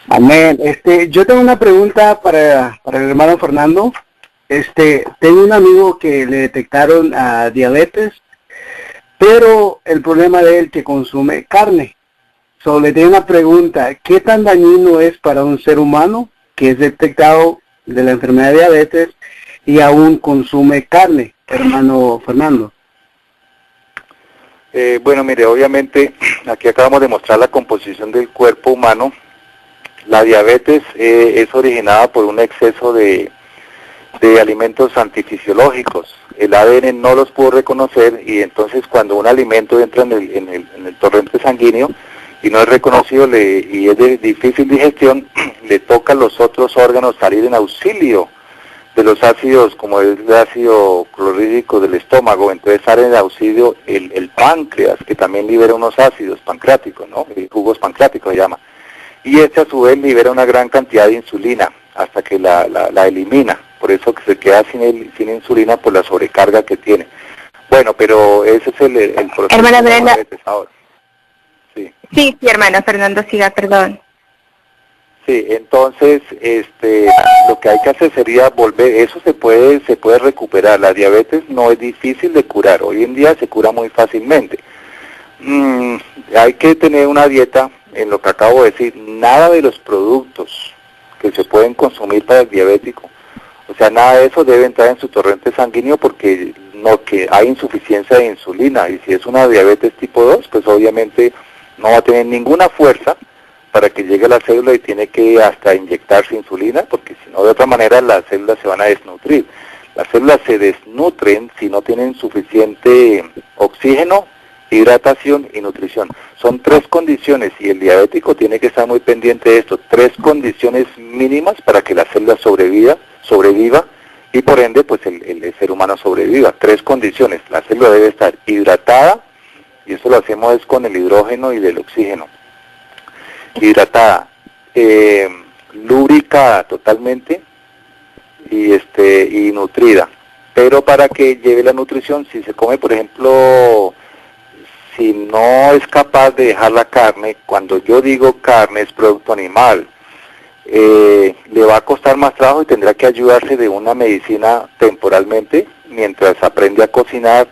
Speaker 5: Amén. Yo tengo una pregunta para el hermano Fernando. Tengo un amigo que le detectaron diabetes, pero el problema de él que consume carne. Le tengo una pregunta, ¿qué tan dañino es para un ser humano que es detectado de la enfermedad de diabetes y aún consume carne, hermano Fernando?
Speaker 2: Bueno, mire, obviamente aquí acabamos de mostrar la composición del cuerpo humano. La diabetes es originada por un exceso de alimentos antifisiológicos. El ADN no los pudo reconocer y entonces cuando un alimento entra en el torrente sanguíneo y no es reconocido y es de difícil digestión, le toca a los otros órganos salir en auxilio los ácidos, como es el ácido clorhídrico del estómago, entonces sale en auxilio el páncreas, que también libera unos ácidos pancreáticos, ¿no? Jugos pancreáticos se llama. Y este a su vez libera una gran cantidad de insulina hasta que la elimina. Por eso que se queda sin insulina por la sobrecarga que tiene. Bueno, pero ese es el proceso.
Speaker 3: Hermana Brenda.
Speaker 2: Ahora. Sí.
Speaker 3: Sí, hermano Fernando, siga, perdón.
Speaker 2: Sí, entonces, lo que hay que hacer sería volver, eso se puede recuperar. La diabetes no es difícil de curar, hoy en día se cura muy fácilmente. Hay que tener una dieta, en lo que acabo de decir, nada de los productos que se pueden consumir para el diabético, o sea, nada de eso debe entrar en su torrente sanguíneo porque que hay insuficiencia de insulina, y si es una diabetes tipo 2, pues obviamente no va a tener ninguna fuerza para que llegue a la célula y tiene que hasta inyectarse insulina, porque si no, de otra manera las células se van a desnutrir. Las células se desnutren si no tienen suficiente oxígeno, hidratación y nutrición. Son 3 condiciones y el diabético tiene que estar muy pendiente de esto. 3 condiciones mínimas para que la célula sobreviva y por ende pues el ser humano sobreviva. 3 condiciones. La célula debe estar hidratada, y eso lo hacemos es con el hidrógeno y del oxígeno. Hidratada, lubricada totalmente y nutrida. Pero para que lleve la nutrición, si se come, por ejemplo, si no es capaz de dejar la carne, cuando yo digo carne es producto animal, le va a costar más trabajo y tendrá que ayudarse de una medicina temporalmente mientras aprende a cocinar,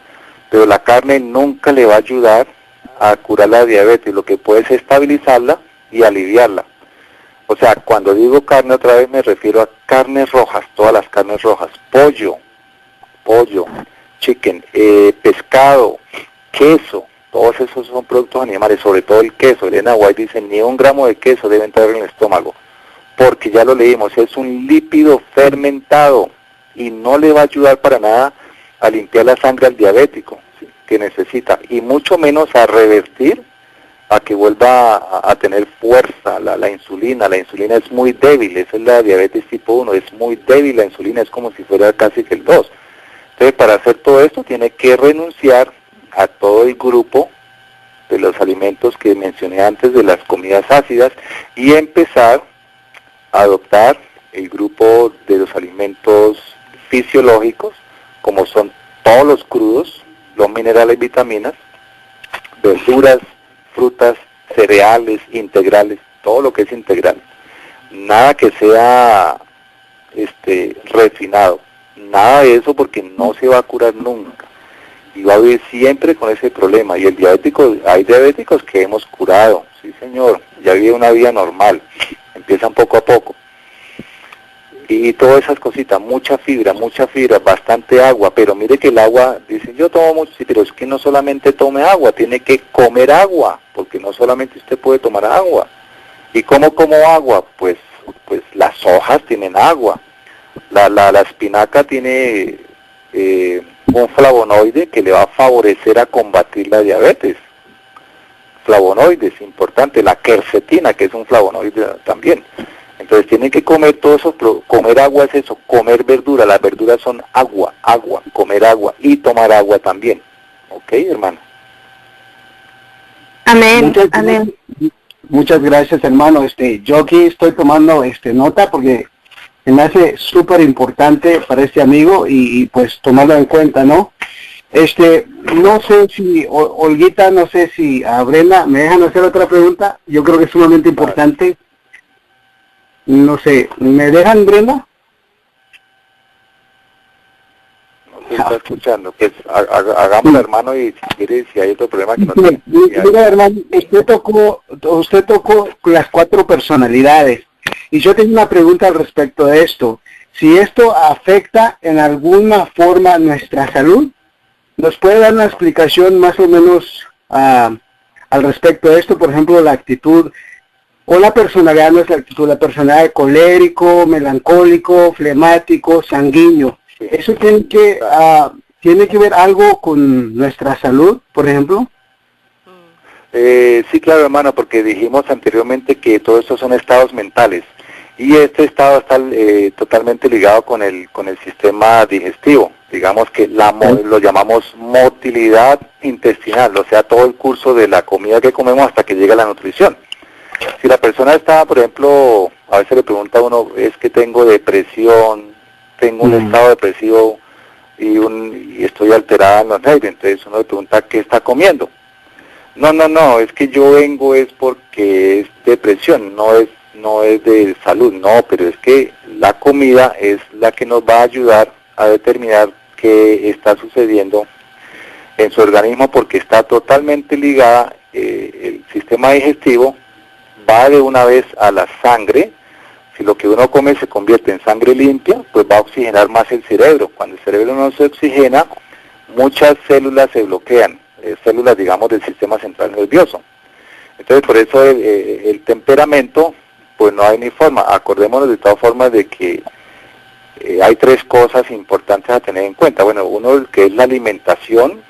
Speaker 2: pero la carne nunca le va a ayudar a curar la diabetes, lo que puede es estabilizarla y aliviarla. O sea, cuando digo carne otra vez me refiero a carnes rojas, todas las carnes rojas, pollo, chicken, pescado, queso, todos esos son productos animales, sobre todo el queso. Elena White dice, ni 1 gramo de queso debe entrar en el estómago, porque ya lo leímos, es un lípido fermentado y no le va a ayudar para nada a limpiar la sangre al diabético, ¿sí?, que necesita, y mucho menos a revertir, a que vuelva a tener fuerza la insulina. La insulina es muy débil, esa es la diabetes tipo 1, es muy débil la insulina, es como si fuera casi que el 2. Entonces, para hacer todo esto tiene que renunciar a todo el grupo de los alimentos que mencioné antes, de las comidas ácidas, y empezar a adoptar el grupo de los alimentos fisiológicos, como son todos los crudos, los minerales y vitaminas, verduras, frutas, cereales, integrales, todo lo que es integral. Nada que sea refinado, nada de eso, porque no se va a curar nunca. Y va a vivir siempre con ese problema. Y el diabético, hay diabéticos que hemos curado, sí señor, ya vive una vida normal, empiezan poco a poco. Y todas esas cositas, mucha fibra, bastante agua, pero mire que el agua, dicen, yo tomo mucho, sí, pero es que no solamente tome agua, tiene que comer agua, porque no solamente usted puede tomar agua. ¿Y cómo como agua? Pues las hojas tienen agua, la espinaca tiene un flavonoide que le va a favorecer a combatir la diabetes. Flavonoides, importante, la quercetina, que es un flavonoide también. Entonces tienen que comer todo eso, comer agua es eso, comer verdura, las verduras son agua, comer agua y tomar agua también. ¿Ok, hermano?
Speaker 3: Amén, amén.
Speaker 5: Muchas gracias, hermano. Yo aquí estoy tomando nota porque me hace súper importante para este amigo y pues tomarlo en cuenta, ¿no? No sé si, Olguita, no sé si a Brenda, ¿me dejan hacer otra pregunta? Yo creo que es sumamente importante. No sé, ¿me dejan, Brenda?
Speaker 2: No se está escuchando. Pues hagámoslo, hermano, y si quiere, si hay otro problema que no
Speaker 5: tiene. Mira, hermano, usted tocó las 4 personalidades. Y yo tengo una pregunta al respecto de esto. Si esto afecta en alguna forma nuestra salud, ¿nos puede dar una explicación más o menos al respecto de esto? Por ejemplo, la actitud, o la personalidad, no es la actitud, la personalidad de colérico, melancólico, flemático, sanguíneo. ¿Eso tiene que ver algo con nuestra salud, por ejemplo?
Speaker 2: Sí, claro, hermano, porque dijimos anteriormente que todos estos son estados mentales. Y este estado está totalmente ligado con el sistema digestivo. Digamos que lo llamamos motilidad intestinal, o sea, todo el curso de la comida que comemos hasta que llega la nutrición. Si la persona está, por ejemplo, a veces le pregunta a uno, es que tengo depresión, tengo un estado depresivo y estoy alterada en los nervios, entonces uno le pregunta, ¿qué está comiendo? No, es que yo vengo es porque es depresión, no es de salud, no, pero es que la comida es la que nos va a ayudar a determinar qué está sucediendo en su organismo, porque está totalmente ligada, el sistema digestivo va de una vez a la sangre. Si lo que uno come se convierte en sangre limpia, pues va a oxigenar más el cerebro. Cuando el cerebro no se oxigena, muchas células se bloquean, células, digamos, del sistema central nervioso. Entonces, por eso el temperamento, pues no hay ni forma. Acordémonos de todas formas de que hay tres cosas importantes a tener en cuenta. Bueno, uno que es la alimentación,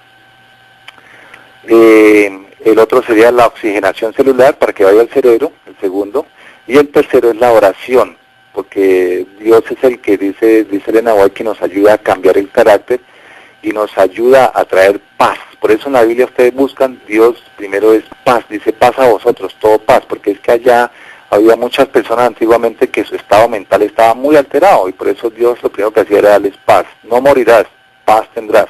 Speaker 2: el otro sería la oxigenación celular para que vaya al cerebro, el segundo, y el tercero es la oración, porque Dios es el que dice Elena White, que nos ayuda a cambiar el carácter y nos ayuda a traer paz. Por eso en la Biblia ustedes buscan, Dios primero es paz, dice paz a vosotros, todo paz, porque es que allá había muchas personas antiguamente que su estado mental estaba muy alterado, y por eso Dios lo primero que hacía era darles paz. No morirás, paz tendrás.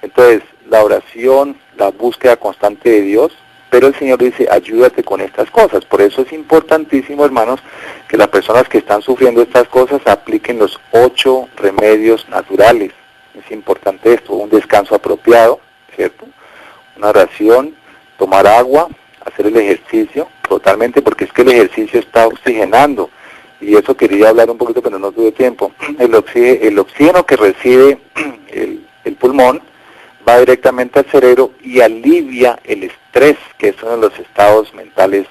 Speaker 2: Entonces, la oración, la búsqueda constante de Dios, pero el Señor dice, ayúdate con estas cosas. Por eso es importantísimo, hermanos, que las personas que están sufriendo estas cosas apliquen los 8 remedios naturales. Es importante esto, un descanso apropiado, ¿cierto? Una oración, tomar agua, hacer el ejercicio, totalmente, porque es que el ejercicio está oxigenando. Y eso quería hablar un poquito, pero no tuve tiempo. El oxígeno que recibe el pulmón va directamente al cerebro y alivia el estrés, que es uno de los estados mentales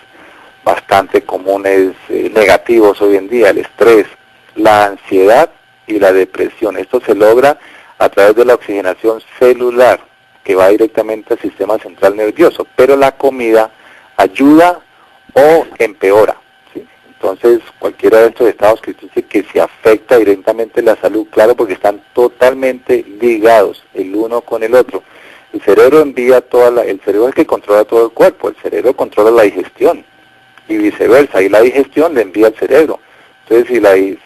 Speaker 2: bastante comunes, negativos hoy en día, el estrés, la ansiedad y la depresión. Esto se logra a través de la oxigenación celular, que va directamente al sistema central nervioso, pero la comida ayuda o empeora, ¿sí? Entonces, cualquiera de estos estados que usted dice que se afecta directamente la salud, claro, porque están totalmente ligados el uno con el otro. El cerebro envía el cerebro es el que controla todo el cuerpo, el cerebro controla la digestión y viceversa, y la digestión le envía al cerebro. Entonces,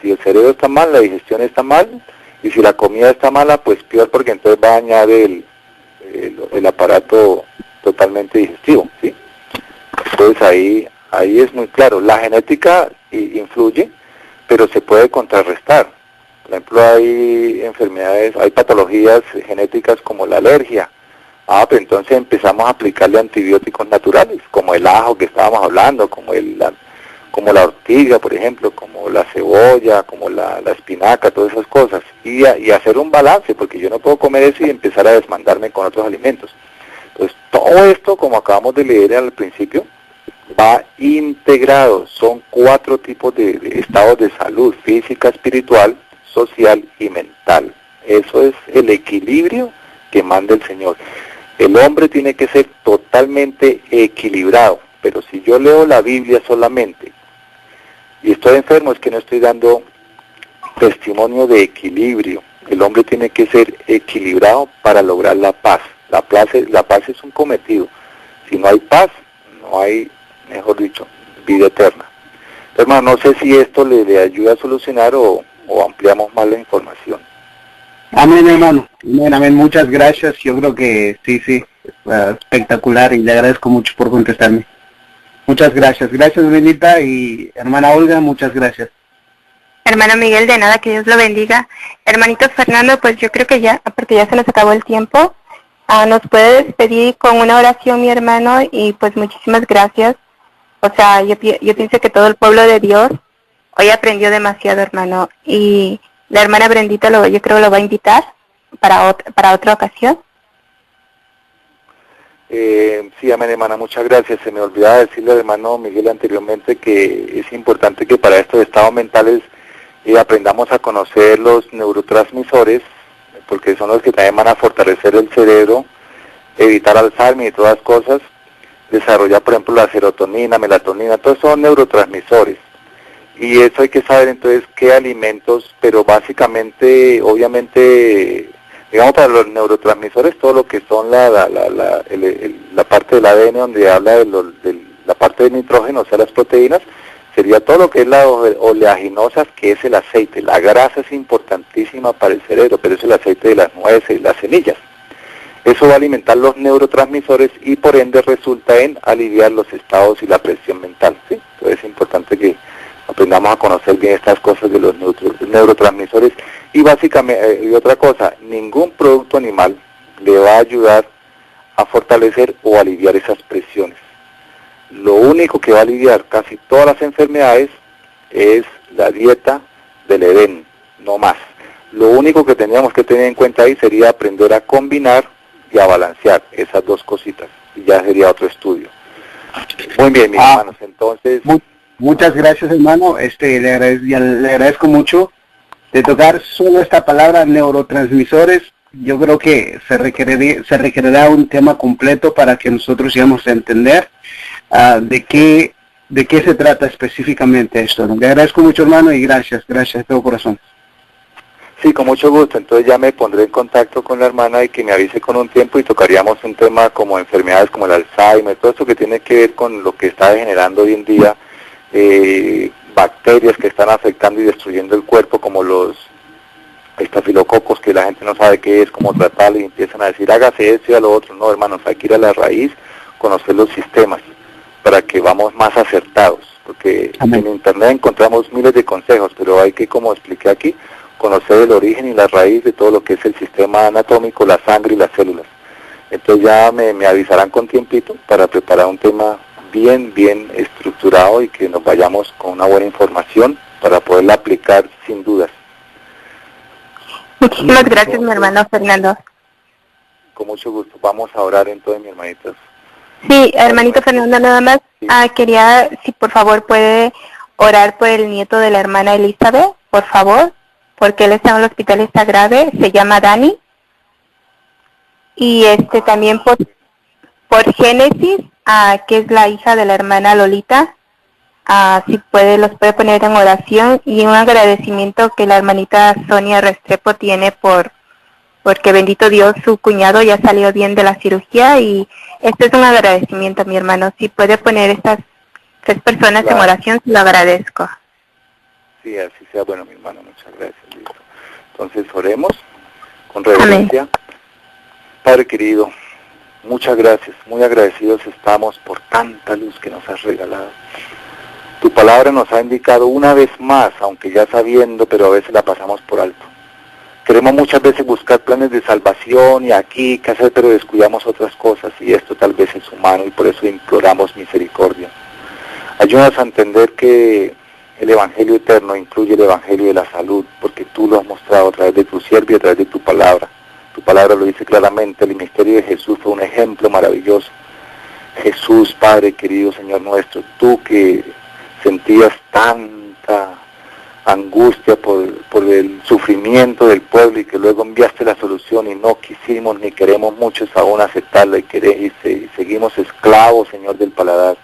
Speaker 2: si el cerebro está mal, la digestión está mal, y si la comida está mala, pues peor, porque entonces va a dañar el aparato totalmente digestivo, ¿sí? Entonces ahí es muy claro, la genética influye, pero se puede contrarrestar. Por ejemplo, hay enfermedades, hay patologías genéticas como la alergia. Pero entonces empezamos a aplicarle antibióticos naturales, como el ajo que estábamos hablando, como la ortiga, por ejemplo, como la cebolla, como la espinaca, todas esas cosas. Y hacer un balance, porque yo no puedo comer eso y empezar a desmandarme con otros alimentos. Entonces, todo esto, como acabamos de leer al principio, va integrado. Son 4 tipos de estados de salud: física, espiritual, social y mental. Eso es el equilibrio que manda el Señor. El hombre tiene que ser totalmente equilibrado, pero si yo leo la Biblia solamente y estoy enfermo, es que no estoy dando testimonio de equilibrio. El hombre tiene que ser equilibrado para lograr la paz. La paz es un cometido. Si no hay paz, no hay, mejor dicho, vida eterna. Hermano, no sé si esto le ayuda a solucionar o ampliamos más la información.
Speaker 5: Amén, hermano. Amén. Muchas gracias. Yo creo que sí, espectacular, y le agradezco mucho por contestarme. Muchas gracias. Gracias, Benita, y hermana Olga, muchas gracias.
Speaker 3: Hermano Miguel, de nada, que Dios lo bendiga. Hermanito Fernando, pues yo creo que ya, porque ya se nos acabó el tiempo, nos puede despedir con una oración, mi hermano, y pues muchísimas gracias. O sea, yo pienso que todo el pueblo de Dios hoy aprendió demasiado, hermano, y la hermana Brendita yo creo lo va a invitar para otra ocasión.
Speaker 2: Sí, amén, hermana, muchas gracias. Se me olvidaba decirle al hermano Miguel anteriormente que es importante que para estos estados mentales aprendamos a conocer los neurotransmisores, porque son los que también van a fortalecer el cerebro, evitar Alzheimer y todas las cosas, desarrollar, por ejemplo, la serotonina, melatonina, todos son neurotransmisores. Y eso hay que saber entonces qué alimentos, pero básicamente, obviamente, digamos para los neurotransmisores, todo lo que son la parte del ADN donde habla de la parte del nitrógeno, o sea, las proteínas, sería todo lo que es la oleaginosas, que es el aceite. La grasa es importantísima para el cerebro, pero es el aceite de las nueces y las semillas. Eso va a alimentar los neurotransmisores y por ende resulta en aliviar los estados y la presión mental, ¿sí? Entonces es importante que aprendamos a conocer bien estas cosas de los neurotransmisores. Y básicamente, y otra cosa, ningún producto animal le va a ayudar a fortalecer o aliviar esas presiones. Lo único que va a aliviar casi todas las enfermedades es la dieta del Edén, no más. Lo único que teníamos que tener en cuenta ahí sería aprender a combinar y a balancear esas dos cositas, y ya sería otro estudio. Muy bien, mis hermanos, entonces...
Speaker 5: Muchas gracias, hermano. Le agradezco mucho de tocar solo esta palabra, neurotransmisores. Yo creo que se requerirá un tema completo para que nosotros lleguemos a entender de qué se trata específicamente esto. Le agradezco mucho, hermano, y gracias de todo corazón.
Speaker 2: Sí, con mucho gusto. Entonces ya me pondré en contacto con la hermana y que me avise con un tiempo y tocaríamos un tema como enfermedades como el Alzheimer, todo esto que tiene que ver con lo que está generando hoy en día, bacterias que están afectando y destruyendo el cuerpo, como los estafilococos, que la gente no sabe qué es, cómo tratarlo, y empiezan a decir hágase esto y a lo otro. No, hermanos, hay que ir a la raíz, conocer los sistemas para que vamos más acertados, porque en internet encontramos miles de consejos, pero hay que, como expliqué aquí, conocer el origen y la raíz de todo lo que es el sistema anatómico, la sangre y las células. Entonces ya me avisarán con tiempito para preparar un tema bien estructurado y que nos vayamos con una buena información para poderla aplicar sin dudas.
Speaker 3: Muchísimas gracias, mi hermano Fernando.
Speaker 2: Con mucho gusto. Vamos a orar entonces, mi hermanita.
Speaker 3: Sí, hermanito Fernando, nada más quería, si por favor puede orar por el nieto de la hermana Elizabeth, por favor, porque él está en el hospital, está grave, se llama Dani. Y también por Génesis, que es la hija de la hermana Lolita, si puede, los puede poner en oración, y un agradecimiento que la hermanita Sonia Restrepo tiene porque bendito Dios, su cuñado ya salió bien de la cirugía, y este es un agradecimiento, mi hermano. Si puede poner estas 3 personas en oración, se lo agradezco.
Speaker 2: Sí, así sea. Bueno, mi hermano, muchas gracias. Listo. Entonces oremos con reverencia. Amén. Padre querido, muchas gracias, muy agradecidos estamos por tanta luz que nos has regalado. Tu palabra nos ha indicado una vez más, aunque ya sabiendo, pero a veces la pasamos por alto. Queremos muchas veces buscar planes de salvación y aquí, qué hacer, pero descuidamos otras cosas, y esto tal vez es humano, y por eso imploramos misericordia. Ayúdanos a entender que el Evangelio eterno incluye el Evangelio de la salud, porque tú lo has mostrado a través de tu siervo y a través de tu palabra. Tu palabra lo dice claramente, el ministerio de Jesús fue un ejemplo maravilloso. Jesús, Padre querido, Señor nuestro, tú que sentías tanta angustia por el sufrimiento del pueblo y que luego enviaste la solución y no quisimos ni queremos muchos aún aceptarla y seguimos esclavos, Señor, del paladar.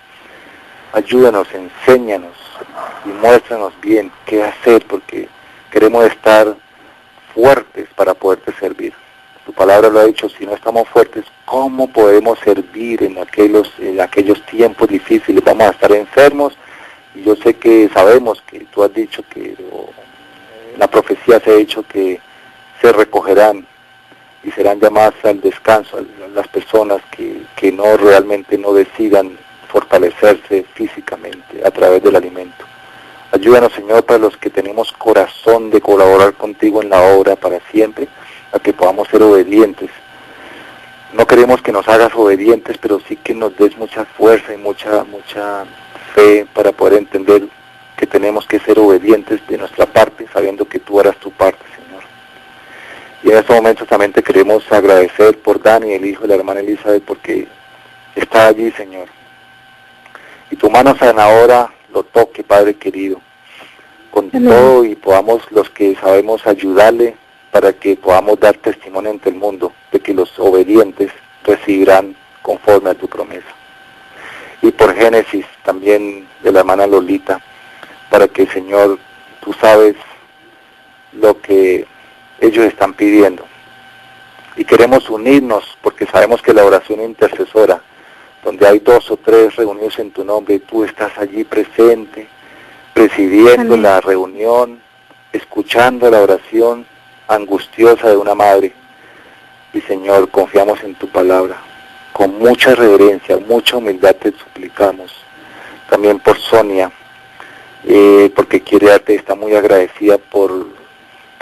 Speaker 2: Ayúdanos, enséñanos y muéstranos bien qué hacer, porque queremos estar fuertes para poderte servir. Tu palabra lo ha dicho, si no estamos fuertes, ¿cómo podemos servir en aquellos tiempos difíciles? Vamos a estar enfermos, y yo sé que sabemos que tú has dicho que la profecía se ha dicho que se recogerán y serán llamadas al descanso las personas que no realmente no decidan fortalecerse físicamente a través del alimento. Ayúdanos, Señor, para los que tenemos corazón de colaborar contigo en la obra para siempre, a que podamos ser obedientes. No queremos que nos hagas obedientes, pero sí que nos des mucha fuerza y mucha fe para poder entender que tenemos que ser obedientes de nuestra parte, sabiendo que tú harás tu parte, Señor. Y en estos momentos también te queremos agradecer por Dani, el hijo de la hermana Elizabeth, porque está allí, Señor. Y tu mano sanadora lo toque, Padre querido, con todo, y podamos los que sabemos ayudarle para que podamos dar testimonio ante el mundo de que los obedientes recibirán conforme a tu promesa. Y por Génesis también de la hermana Lolita, para que, Señor, tú sabes lo que ellos están pidiendo. Y queremos unirnos porque sabemos que la oración intercesora, donde hay 2 o 3 reunidos en tu nombre, tú estás allí presente, presidiendo la reunión, escuchando la oración angustiosa de una madre. Y Señor, confiamos en tu palabra. Con mucha reverencia, mucha humildad te suplicamos. También por Sonia, porque quiere darte, está muy agradecida por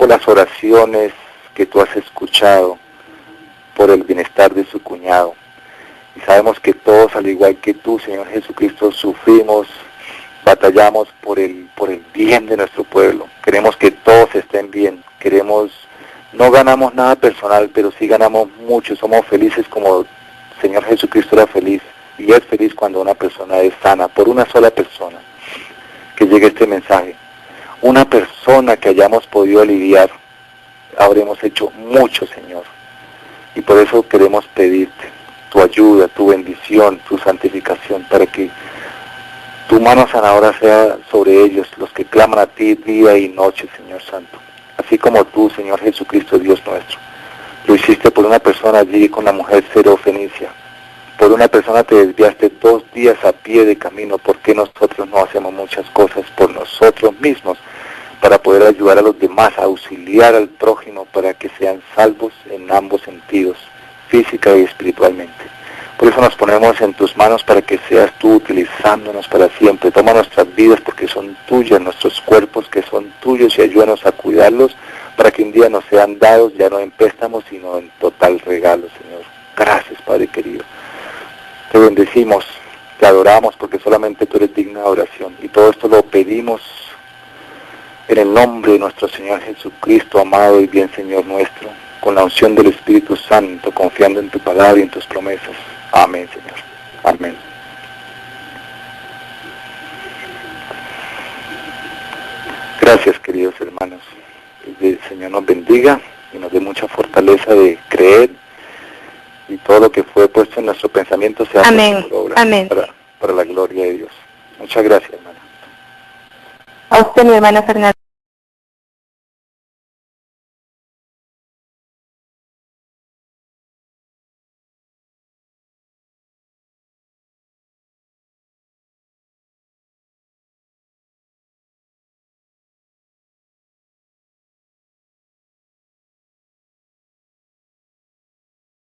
Speaker 2: las oraciones que tú has escuchado, por el bienestar de su cuñado. Y sabemos que todos, al igual que tú, Señor Jesucristo, sufrimos, batallamos por el bien de nuestro pueblo. Queremos que todos estén bien. No ganamos nada personal, pero sí ganamos mucho. Somos felices como Señor Jesucristo era feliz. Y es feliz cuando una persona es sana, por una sola persona que llegue este mensaje. Una persona que hayamos podido aliviar, habremos hecho mucho, Señor. Y por eso queremos pedirte tu ayuda, tu bendición, tu santificación, para que tu mano sanadora sea sobre ellos, los que claman a ti día y noche, Señor Santo. Así como tú, Señor Jesucristo, Dios nuestro, lo hiciste por una persona allí con la mujer Serofenicia. Por una persona te desviaste 2 días a pie de camino. ¿Por qué nosotros no hacemos muchas cosas por nosotros mismos para poder ayudar a los demás, a auxiliar al prójimo para que sean salvos en ambos sentidos, física y espiritualmente? Por eso nos ponemos en tus manos para que seas tú utilizándonos para siempre. Toma nuestras vidas porque son tuyas, nuestros cuerpos que son tuyos, y ayúdanos a cuidarlos para que un día nos sean dados ya no en préstamos sino en total regalo, Señor. Gracias, Padre querido. Te bendecimos, te adoramos porque solamente tú eres digna de oración. Y todo esto lo pedimos en el nombre de nuestro Señor Jesucristo, amado y bien Señor nuestro, con la unción del Espíritu Santo, confiando en tu palabra y en tus promesas. Amén, Señor. Amén. Gracias, queridos hermanos. Que el Señor nos bendiga y nos dé mucha fortaleza de creer, y todo lo que fue puesto en nuestro pensamiento sea puesto por obra. Amén. Para la gloria de Dios. Muchas gracias, hermana.
Speaker 3: A usted, mi hermana Fernanda.